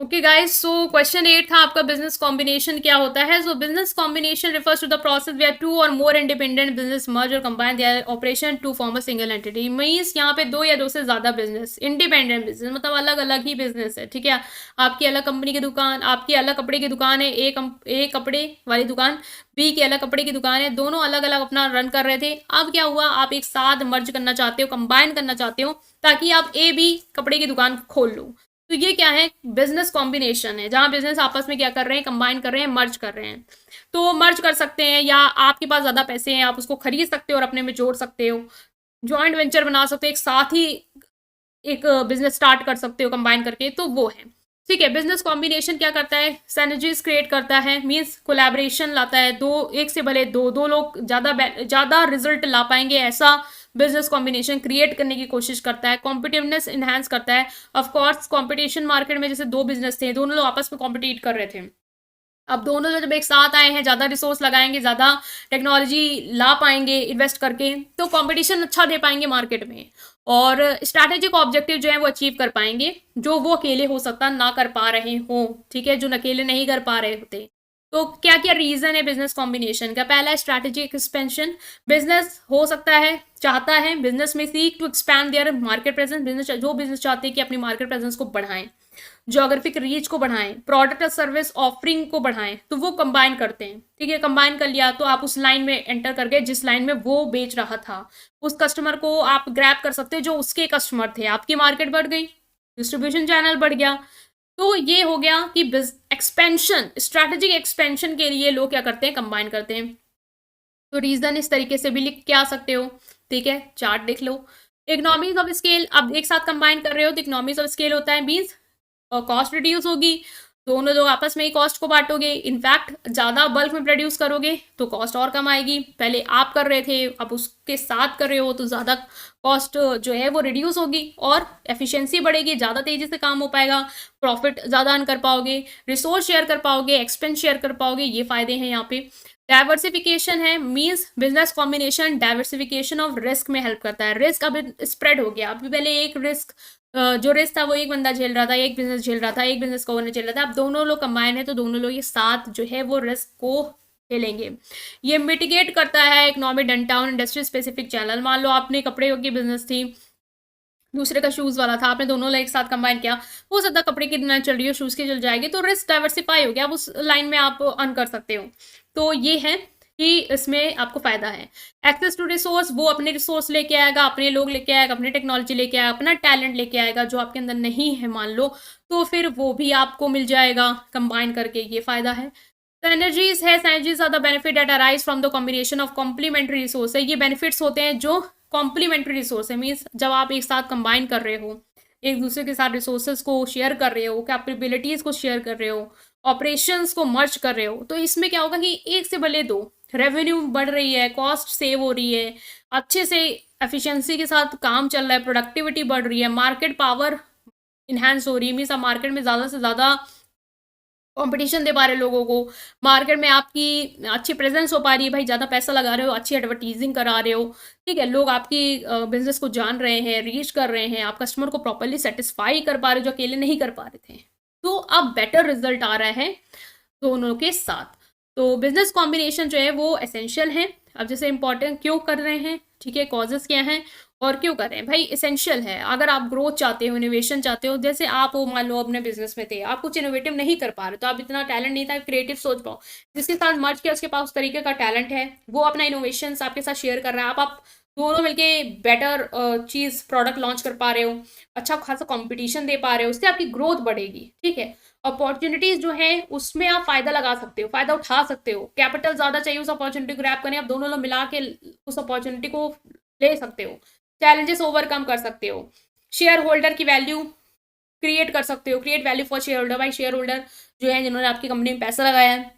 ओके गाइस, सो क्वेश्चन 8 था आपका, बिजनेस कॉम्बिनेशन क्या होता है। So business combination refers to the process where two और मोर इंडिपेंडेंट बिजनेस मर्ज और combine their operation to form a single entity. Means यहाँ पे दो या दो से ज्यादा बिजनेस, इंडिपेंडेंट बिजनेस मतलब अलग अलग ही बिजनेस है, ठीक है। आपकी अलग कंपनी की दुकान, आपकी अलग कपड़े की दुकान है, एक कपड़े वाली दुकान, बी की अलग कपड़े की दुकान है, दोनों अलग अलग अपना रन कर रहे थे। अब क्या हुआ, आप एक साथ मर्ज करना चाहते हो, कंबाइन करना चाहते हो, ताकि आप ए बी कपड़े की दुकान खोल लो। तो ये क्या है, बिजनेस कॉम्बिनेशन है, जहां बिजनेस आपस में क्या कर रहे हैं, कंबाइन कर रहे हैं, मर्ज कर रहे हैं। तो मर्ज कर सकते हैं, या आपके पास ज्यादा पैसे हैं, आप उसको खरीद सकते हो और अपने में जोड़ सकते हो, जॉइंट वेंचर बना सकते हो, एक साथ ही एक बिजनेस स्टार्ट कर सकते हो कंबाइन करके, तो वो है। ठीक है, बिजनेस कॉम्बिनेशन क्या करता है, सिनर्जीज क्रिएट करता है, मींस कोलैबोरेशन लाता है, दो एक से भले दो दो लोग ज्यादा रिजल्ट ला पाएंगे, ऐसा बिजनेस कॉम्बिनेशन क्रिएट करने की कोशिश करता है। कॉम्पिटिवनेस इनहेंस करता है। ऑफ कोर्स कॉम्पिटिशन मार्केट में जैसे दो बिजनेस थे, दोनों लोग आपस में कॉम्पिटिट कर रहे थे, अब दोनों जब एक साथ आए हैं, ज्यादा रिसोर्स लगाएंगे, ज्यादा टेक्नोलॉजी ला पाएंगे इन्वेस्ट करके, तो कंपटीशन अच्छा दे पाएंगे मार्केट में, और स्ट्रैटेजिक ऑब्जेक्टिव जो है वो अचीव कर पाएंगे, जो वो अकेले हो सकता ना कर पा रहे हो, ठीक है, जो अकेले नहीं कर पा रहे होते। तो क्या क्या रीजन है बिजनेस कॉम्बिनेशन का, पहला है स्ट्रैटेजिक एक्सपेंशन। बिजनेस हो सकता है, चाहता है, बिजनेस में seek to expand their market presence, business चाहते हैं कि अपनी मार्केट प्रेजेंस को बढ़ाएं, जोग्राफिक रीच को बढ़ाएं, प्रोडक्ट और सर्विस ऑफरिंग को बढ़ाएं, तो वो कंबाइन करते हैं। ठीक है, कंबाइन कर लिया तो आप उस लाइन में एंटर कर गए जिस लाइन में वो बेच रहा था, उस कस्टमर को आप ग्रैब कर सकते हो जो उसके कस्टमर थे, आपकी मार्केट बढ़ गई, डिस्ट्रीब्यूशन चैनल बढ़ गया। तो ये हो गया कि एक्सपेंशन, स्ट्रैटेजिक एक्सपेंशन के लिए लोग क्या करते हैं, कंबाइन करते हैं। तो रीजन इस तरीके से भी लिख के आ सकते हो, ठीक है, चार्ट देख लो। इकोनॉमीज ऑफ स्केल, अब एक साथ कंबाइन कर रहे हो तो इकोनॉमीज ऑफ स्केल होता है, मीन्स कॉस्ट रिड्यूस होगी, दोनों लोग आपस में ही कॉस्ट को बांटोगे, इनफैक्ट ज्यादा बल्क में प्रोड्यूस करोगे तो कॉस्ट और कम आएगी, पहले आप कर रहे थे अब उसके साथ कर रहे हो तो ज्यादा कॉस्ट जो है वो रिड्यूस होगी और एफिशिएंसी बढ़ेगी, ज्यादा तेजी से काम हो पाएगा, प्रॉफिट ज्यादा अर्न कर पाओगे, रिसोर्स शेयर कर पाओगे, एक्सपेंस शेयर कर पाओगे, ये फायदे हैं यहाँ पे। डाइवर्सिफिकेशन है, means business combination diversification of risk में हेल्प करता है। रिस्क अब स्प्रेड हो गया, अभी पहले एक रिस्क, जो रिस्क था वो एक बंदा झेल रहा था, एक बिजनेस झेल रहा था, एक बिजनेस का ओनर झेल रहा था, अब दोनों लोग कंबाइन है तो दोनों लोग ये साथ जो है वो रिस्क को झेलेंगे। ये मिटिगेट करता है इकोनॉमिक डनटाउन, इंडस्ट्री स्पेसिफिक चैनल, मान लो आपने कपड़े की बिजनेस थी, दूसरे का शूज वाला था, आपने दोनों एक साथ कंबाइन किया, हो सकता है कपड़े की डिमांड चल रही हो, शूज की चल जाएगी, तो रिस्क डाइवर्सिफाई हो गया, अब उस लाइन में आप अर्न कर सकते हो। तो ये है कि इसमें आपको फायदा है। एक्सेस टू रिसोर्स, वो अपने रिसोर्स लेके आएगा, अपने लोग लेके आएगा, अपनी टेक्नोलॉजी लेके आएगा, अपना टैलेंट लेके आएगा जो आपके अंदर नहीं है मान लो, तो फिर वो भी आपको मिल जाएगा कंबाइन करके, ये फायदा है। synergies है, synergies are the benefit that arise from the combination of complementary resource है, ये बेनिफिट्स होते हैं जो कॉम्प्लीमेंट्री रिसोर्स है, मीन्स जब आप एक साथ कंबाइन कर रहे हो, एक दूसरे के साथ रिसोर्सेज को शेयर कर रहे हो, कैपेबिलिटीज को शेयर कर रहे हो, ऑपरेशंस को मर्ज कर रहे हो, तो इसमें क्या होगा कि एक से भले दो, रेवेन्यू बढ़ रही है, कॉस्ट सेव हो रही है, अच्छे से एफिशिएंसी के साथ काम चल रहा है, प्रोडक्टिविटी बढ़ रही है, मार्केट पावर इन्हांस हो रही है, मीन्स आप मार्केट में ज़्यादा से ज़्यादा कंपटीशन दे पा रहे लोगों को, मार्केट में आपकी अच्छी प्रेजेंस हो पा रही है, भाई ज़्यादा पैसा लगा रहे हो, अच्छी एडवर्टीजिंग करा रहे हो, ठीक है, लोग आपकी बिजनेस को जान रहे हैं, रीच कर रहे हैं, आप कस्टमर को प्रॉपरली सेटिस्फाई कर पा रहे हो जो अकेले नहीं कर पा रहे थे, तो अब बेटर रिजल्ट आ रहा है दोनों के साथ। तो बिजनेस कॉम्बिनेशन जो है वो एसेंशियल है। अब जैसे इंपॉर्टेंट क्यों कर रहे हैं, ठीक है, कॉजेस क्या हैं और क्यों कर रहे हैं, भाई एसेंशियल है, अगर आप ग्रोथ चाहते हो, इनोवेशन चाहते हो, जैसे आप वो मान लो अपने बिजनेस में थे, आप कुछ इनोवेटिव नहीं कर पा रहे, तो आप इतना टैलेंट नहीं था क्रिएटिव सोच पाओ, जिसके साथ मर्ज किया उसके पास उस तरीके का टैलेंट है, वो अपना इनोवेशन आपके साथ शेयर कर रहा है, आप दोनों मिलके बेटर चीज प्रोडक्ट लॉन्च कर पा रहे हो, अच्छा खासा कंपटीशन दे पा रहे हो, उससे आपकी ग्रोथ बढ़ेगी, ठीक है। अपॉर्चुनिटीज जो है उसमें आप फायदा लगा सकते हो, फायदा उठा सकते हो, कैपिटल ज्यादा चाहिए उस अपॉर्चुनिटी को ग्रैब करने, आप दोनों लोग मिला के उस अपॉर्चुनिटी को ले सकते हो, चैलेंजेस ओवरकम कर सकते हो, शेयर होल्डर की वैल्यू क्रिएट कर सकते हो, create value for share holder, भाई शेयर होल्डर जो है जिन्होंने आपकी कंपनी में पैसा लगाया है,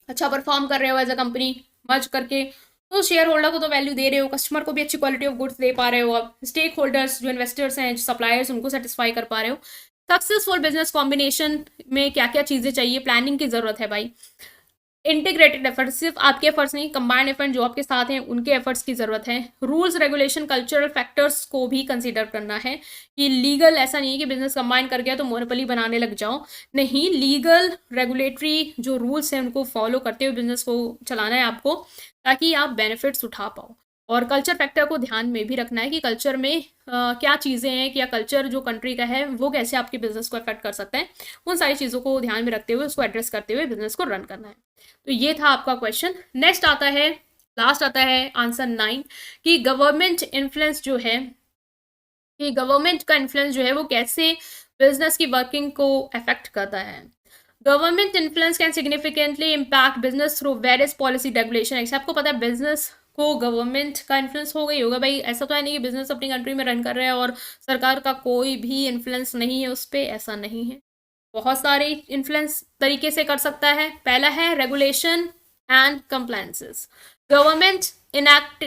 अच्छा परफॉर्म कर रहे हो एज अ कंपनी मर्ज करके, तो शेयर होल्डर को तो वैल्यू दे रहे हो, कस्टमर को भी अच्छी क्वालिटी ऑफ गुड्स दे पा रहे हो, आप स्टेक होल्डर्स जो इन्वेस्टर्स हैं, जो सप्लायर्स, उनको सेटिस्फाई कर पा रहे हो। सक्सेसफुल बिजनेस कॉम्बिनेशन में क्या क्या चीज़ें चाहिए, प्लानिंग की ज़रूरत है भाई, इंटीग्रेटेड एफर्ट, सिर्फ आपके एफर्ट्स नहीं, कंबाइंड एफर्ट जो आपके साथ हैं उनके एफर्ट्स की जरूरत है। रूल्स रेगुलेशन कल्चरल फैक्टर्स को भी कंसीडर करना है कि लीगल, ऐसा नहीं है कि बिजनेस कंबाइन कर गया तो मोनोपोली बनाने लग जाओ, नहीं, लीगल रेगुलेटरी जो रूल्स हैं उनको फॉलो करते हुए बिजनेस को चलाना है आपको, ताकि आप बेनिफिट्स उठा पाओ। और कल्चर फैक्टर को ध्यान में भी रखना है कि कल्चर में क्या चीज़ें हैं, क्या कल्चर जो कंट्री का है वो कैसे आपके बिजनेस को अफेक्ट कर सकता है, उन सारी चीज़ों को ध्यान में रखते हुए उसको एड्रेस करते हुए बिजनेस को रन करना है। तो ये था आपका क्वेश्चन। नेक्स्ट आता है, लास्ट आता है आंसर 9, कि गवर्नमेंट इन्फ्लुएंस जो है, कि गवर्नमेंट का इन्फ्लुएंस जो है वो कैसे बिजनेस की वर्किंग को अफेक्ट करता है। Government influence can significantly impact business through various policy regulation. ऐसे आपको पता है बिजनेस को गवर्नमेंट का इन्फ्लुएंस हो गई होगा भाई, ऐसा तो है नहीं कि बिजनेस अपनी कंट्री में रन कर रहा है और सरकार का कोई भी इन्फ्लुएंस नहीं है उस पर, ऐसा नहीं है, बहुत सारे इन्फ्लुएंस तरीके से कर सकता है। पहला है regulation and compliances. Government enact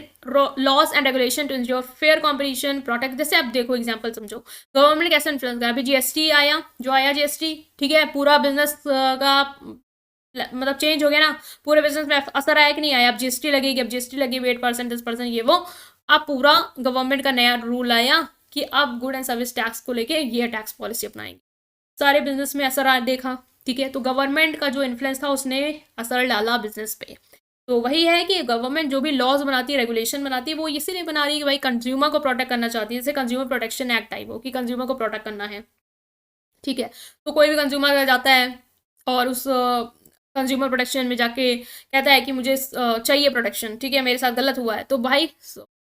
laws and regulation to ensure fair competition, protect. जैसे आप देखो एग्जांपल समझो, गवर्नमेंट कैसे इन्फ्लुएंस करा, अभी जीएसटी आया, जो आया जीएसटी, ठीक है, पूरा बिजनेस का मतलब चेंज हो गया ना, पूरे बिजनेस में असर आया कि नहीं आया, अब जीएसटी लगेगी, अब जीएसटी लगी 8% 10% ये वो, अब पूरा गवर्नमेंट का नया रूल आया कि अब गुड एंड सर्विस टैक्स को लेके ये टैक्स पॉलिसी अपनाएंगे, सारे बिजनेस में असर देखा, ठीक है। तो गवर्नमेंट का जो इन्फ्लुएंस था उसने असर डाला बिजनेस पे। तो वही है कि गवर्नमेंट जो भी लॉज बनाती है, रेगुलेशन बनाती है, वो इसीलिए बना रही है कि भाई कंज्यूमर को प्रोटेक्ट करना चाहती है, जैसे कंज्यूमर प्रोटेक्शन एक्ट आई वो कि कंज्यूमर को प्रोटेक्ट करना है, ठीक है। तो कोई भी कंज्यूमर जाता है और उस कंज्यूमर प्रोटेक्शन में जाके कहता है कि मुझे चाहिए प्रोटेक्शन, ठीक है, मेरे साथ गलत हुआ है, तो भाई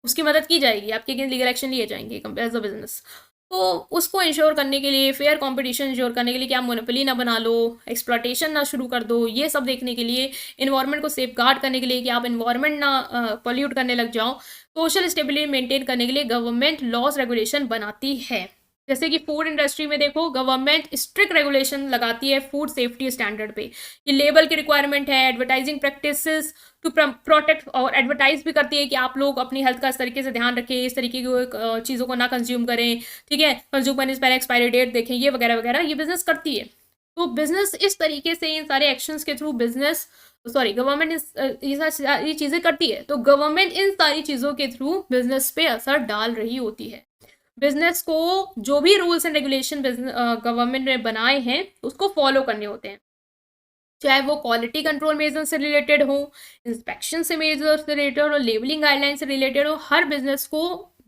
उसकी मदद की जाएगी, आपके अगेंस्ट लीगल एक्शन लिए जाएंगे एज अ बिजनेस। तो उसको इंश्योर करने के लिए, फेयर कंपटीशन इंश्योर करने के लिए कि आप मोनोपोली ना बना लो, एक्सप्लॉटेशन ना शुरू कर दो, ये सब देखने के लिए, इन्वायरमेंट को सेफ गार्ड करने के लिए कि आप इन्वायरमेंट ना पॉल्यूट करने लग जाओ, सोशल स्टेबिलिटी मेंटेन करने के लिए गवर्नमेंट लॉज रेगुलेशन बनाती है। जैसे कि फूड इंडस्ट्री में देखो, गवर्नमेंट स्ट्रिक्ट रेगुलेशन लगाती है फूड सेफ्टी स्टैंडर्ड पे, ये लेबल की रिक्वायरमेंट है, एडवर्टाइजिंग प्रैक्टिसेस टू प्रोटेक्ट, और एडवर्टाइज भी करती है कि आप लोग अपनी हेल्थ का इस तरीके से ध्यान रखें, इस तरीके की चीज़ों को ना कंज्यूम करें, ठीक है, कंज्यूम करने से पहले एक्सपायरी डेट देखें, ये वगैरह वगैरह ये बिजनेस करती है। तो बिजनेस इस तरीके से इन सारे एक्शंस के थ्रू बिजनेस, सॉरी गवर्नमेंट ये सारी चीज़ें करती है, तो गवर्नमेंट इन सारी चीज़ों के थ्रू बिजनेस पे असर डाल रही होती है। बिजनेस को जो भी रूल्स एंड रेगुलेशन गवर्नमेंट ने बनाए हैं उसको फॉलो करने होते हैं, चाहे वो क्वालिटी कंट्रोल मेजर से रिलेटेड हो, इंस्पेक्शन से मेजर से रिलेटेड हो, लेबलिंग गाइडलाइन से रिलेटेड हो, हर बिजनेस को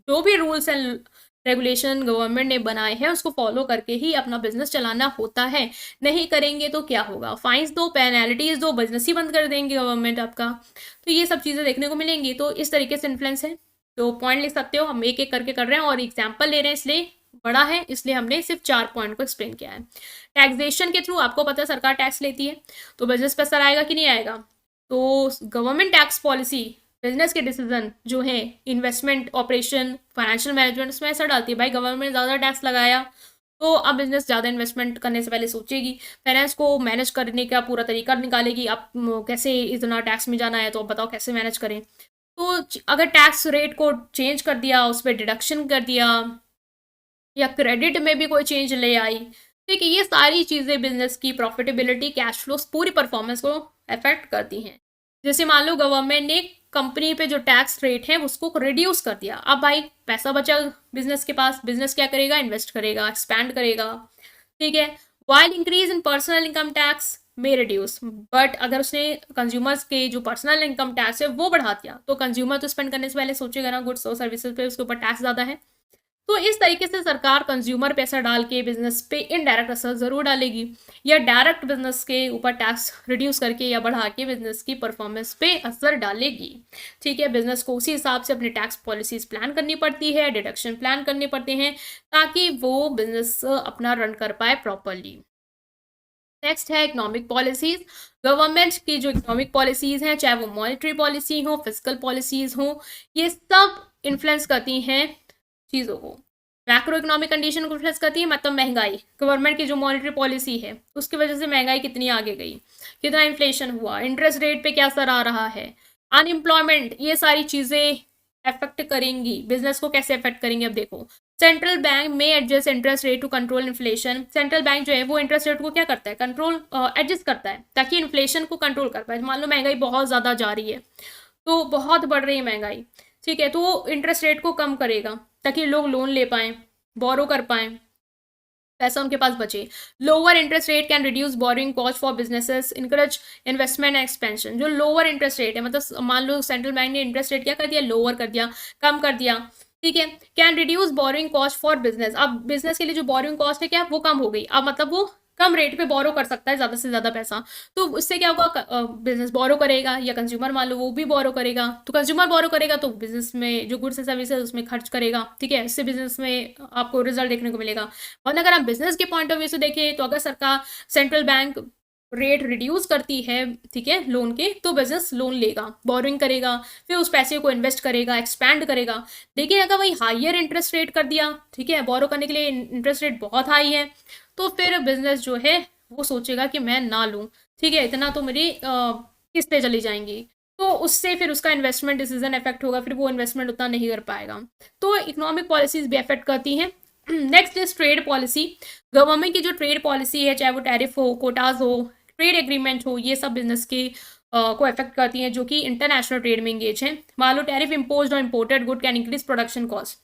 जो भी रूल्स एंड रेगुलेशन गवर्नमेंट ने बनाए हैं उसको फॉलो करके ही अपना बिजनेस चलाना होता है। नहीं करेंगे तो क्या होगा, फाइन्स दो, पेनल्टीज दो, बिजनेस ही बंद कर देंगे गवर्नमेंट आपका। तो ये सब चीज़ें देखने को मिलेंगी। तो इस तरीके से इन्फ्लुएंस है, तो पॉइंट लिख सकते हो, हम एक एक करके कर रहे हैं और एग्जाम्पल ले रहे हैं इसलिए बड़ा है, इसलिए हमने सिर्फ 4 पॉइंट को एक्सप्लेन किया है। टैक्सेशन के थ्रू आपको पता है सरकार टैक्स लेती है, तो बिजनेस पे असर आएगा कि नहीं आएगा। तो गवर्नमेंट टैक्स पॉलिसी बिजनेस के डिसीजन जो है, इन्वेस्टमेंट, ऑपरेशन, फाइनेंशियल मैनेजमेंट, उसमें असर डालती है। भाई गवर्नमेंट ज़्यादा टैक्स लगाया तो अब बिजनेस ज़्यादा इन्वेस्टमेंट करने से पहले सोचेगी, फाइनेंस को मैनेज करने का पूरा तरीका निकालेगी, आप कैसे इतना टैक्स में जाना है, तो अब बताओ कैसे मैनेज करें। तो अगर टैक्स रेट को चेंज कर दिया, उस पर डिडक्शन कर दिया, या क्रेडिट में भी कोई चेंज ले आई, ठीक है, ये सारी चीज़ें बिजनेस की प्रॉफिटेबिलिटी, कैश फ्लो, पूरी परफॉर्मेंस को अफेक्ट करती हैं। जैसे मान लो गवर्नमेंट ने कंपनी पे जो टैक्स रेट है उसको रिड्यूस कर दिया, अब भाई पैसा बचा बिजनेस के पास, बिजनेस क्या करेगा, इन्वेस्ट करेगा, एक्सपैंड करेगा, ठीक है। While increase in personal income tax में रिड्यूस, बट अगर उसने कंज्यूमर्स के जो पर्सनल इनकम टैक्स है वो बढ़ा दिया, तो कंज्यूमर तो स्पेंड करने से पहले सोचेगा ना, गुड्स और सर्विसेज पे उसके ऊपर टैक्स ज़्यादा है। तो इस तरीके से सरकार कंज्यूमर पे असर डाल के बिजनेस पे इनडायरेक्ट असर जरूर डालेगी, या डायरेक्ट बिजनेस के ऊपर टैक्स रिड्यूस करके या बढ़ा के बिजनेस की परफॉर्मेंस पे असर डालेगी, ठीक है। बिजनेस को उसी हिसाब से अपनी टैक्स पॉलिसीज प्लान करनी पड़ती है, डिडक्शन प्लान करने पड़ते हैं, ताकि वो बिजनेस अपना रन कर पाए प्रॉपरली। नेक्स्ट है इकोनॉमिक पॉलिसीज। गवर्नमेंट की जो इकोनॉमिक पॉलिसीज हैं, चाहे वो मॉनेटरी पॉलिसी हो, फिजिकल पॉलिसीज हो, ये सब इन्फ्लुएंस करती हैं चीज़ों को, मैक्रो इकोनॉमिक कंडीशन को इन्फ्लुएंस करती है, मतलब महंगाई, गवर्नमेंट की जो मॉनेटरी पॉलिसी है उसकी वजह से महंगाई कितनी आगे गई, कितना इन्फ्लेशन हुआ, इंटरेस्ट रेट पे क्या असर आ रहा है, अनएम्प्लॉयमेंट, ये सारी चीज़ें अफेक्ट करेंगी, बिजनेस को कैसे अफेक्ट करेंगे, अब देखो। सेंट्रल बैंक में adjust interest rate to control inflation. Central bank जो है वो इंटरेस्ट रेट को क्या करता है, कंट्रोल एडजस्ट करता है ताकि इन्फ्लेशन को कंट्रोल कर पाए। मान लो महंगाई बहुत ज़्यादा जा रही है, तो बहुत बढ़ रही है महंगाई, ठीक है, तो वो इंटरेस्ट रेट को कम करेगा ताकि लोग लोन ले पाएँ, बोरो कर पाएँ, पैसा उनके पास बचे। Lower interest rate can reduce borrowing cost for businesses, encourage investment and expansion. जो लोअर इंटरेस्ट रेट है, मतलब मान लो सेंट्रल बैंक ने इंटरेस्ट रेट क्या कर दिया, लोअर कर दिया, कम कर दिया, ठीक है। Can reduce borrowing cost for business, अब बिजनेस के लिए जो बोरिंग कॉस्ट है क्या वो कम हो गई, अब मतलब वो कम रेट पे बोरो कर सकता है ज़्यादा से ज़्यादा पैसा। तो उससे क्या होगा, बिजनेस बोरो करेगा, या कंज्यूमर मान लो वो भी बोरो करेगा, तो कंज्यूमर बोरो करेगा तो बिजनेस में जो गुड्स एंड सर्विसेज उसमें खर्च करेगा, ठीक है, इससे बिजनेस में आपको रिजल्ट देखने को मिलेगा। और अगर हम बिजनेस के पॉइंट ऑफ व्यू से देखें तो अगर सरकार, सेंट्रल बैंक रेट रिड्यूस करती है, ठीक है, लोन के, तो बिजनेस लोन लेगा, बोरिंग करेगा, फिर उस पैसे को इन्वेस्ट करेगा, एक्सपैंड करेगा। देखिए अगर वही हायर इंटरेस्ट रेट कर दिया, ठीक है, बोरो करने के लिए इंटरेस्ट रेट बहुत हाई है, तो फिर बिजनेस जो है वो सोचेगा कि मैं ना लूँ, ठीक है, इतना तो मेरी किस्तें चली जाएंगी, तो उससे फिर उसका इन्वेस्टमेंट डिसीजन इफेक्ट होगा, फिर वो इन्वेस्टमेंट उतना नहीं कर पाएगा। तो इकोनॉमिक पॉलिसीज भी अफेक्ट करती हैं। Next is trade policy. Government की जो ट्रेड पॉलिसी है, चाहे वो टैरिफ हो, कोटाज हो, ट्रेड एग्रीमेंट हो, ये सब बिजनेस की को अफेक्ट करती हैं जो कि इंटरनेशनल ट्रेड में इंगेज हैं। मान लो टैरिफ इम्पोज और imported good can increase production cost.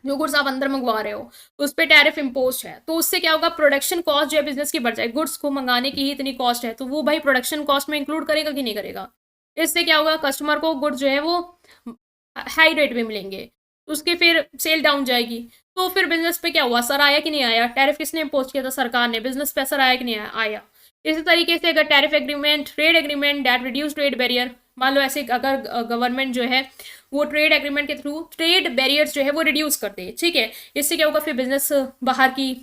जो गुड्स आप अंदर मंगवा रहे हो उस पर टैरिफ इम्पोज है, तो उससे क्या होगा, प्रोडक्शन कॉस्ट जो है बिजनेस की बढ़ जाए। गुड्स को मंगाने की ही इतनी कॉस्ट है, तो वो भाई प्रोडक्शन कॉस्ट में इंक्लूड करेगा कि नहीं करेगा। इससे क्या होगा, कस्टमर को गुड्स जो है वो हाई रेट में मिलेंगे, उसके फिर सेल डाउन जाएगी। तो फिर बिजनेस पे क्या हुआ, असर आया कि नहीं आया, टैरिफ किसने इम्पोज किया था, सरकार ने, बिजनेस पे असर आया कि नहीं आया। इसी तरीके से अगर tariff agreement, trade agreement that reduce trade barrier, मान लो ऐसे अगर गवर्नमेंट जो है वो ट्रेड एग्रीमेंट के थ्रू ट्रेड बैरियर्स जो है वो रिड्यूस कर दे, ठीक है, इससे क्या होगा, फिर बिजनेस बाहर की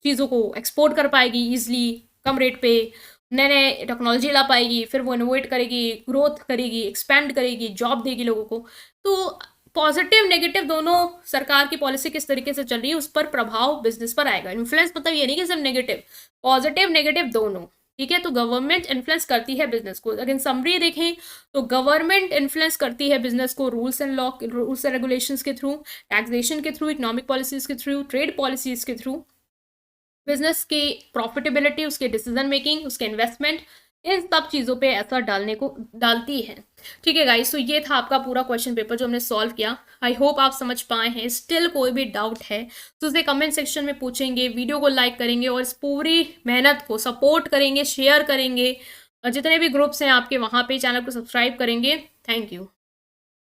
चीज़ों को एक्सपोर्ट कर पाएगी ईजिली, कम रेट पे, नए नए टेक्नोलॉजी ला पाएगी, फिर वो इनोवेट करेगी, ग्रोथ करेगी, एक्सपैंड करेगी, जॉब देगी लोगों को। तो पॉजिटिव नेगेटिव दोनों सरकार की पॉलिसी किस तरीके से चल रही है उस पर प्रभाव बिजनेस पर आएगा। इन्फ्लुएंस मतलब ये नहीं कि सिर्फ नेगेटिव, पॉजिटिव नेगेटिव दोनों, ठीक है। तो गवर्नमेंट इन्फ्लुएंस करती है बिजनेस को। अगर समरी देखें तो गवर्नमेंट इन्फ्लुएंस करती है बिजनेस को rules and law, rules and regulations के थ्रू, टैक्सेशन के थ्रू, इकोनॉमिक पॉलिसीज के थ्रू, ट्रेड पॉलिसीज के थ्रू, बिजनेस की प्रॉफिटेबिलिटी, उसके डिसीजन मेकिंग, उसके इन्वेस्टमेंट, इन सब चीज़ों पे असर डालती है, ठीक है गाइस। तो ये था आपका पूरा क्वेश्चन पेपर जो हमने सॉल्व किया। आई होप आप समझ पाए हैं। स्टिल कोई भी डाउट है तो उसे कमेंट सेक्शन में पूछेंगे, वीडियो को लाइक करेंगे और इस पूरी मेहनत को सपोर्ट करेंगे, शेयर करेंगे, और जितने भी ग्रुप्स हैं आपके वहाँ पे चैनल को सब्सक्राइब करेंगे। Thank you.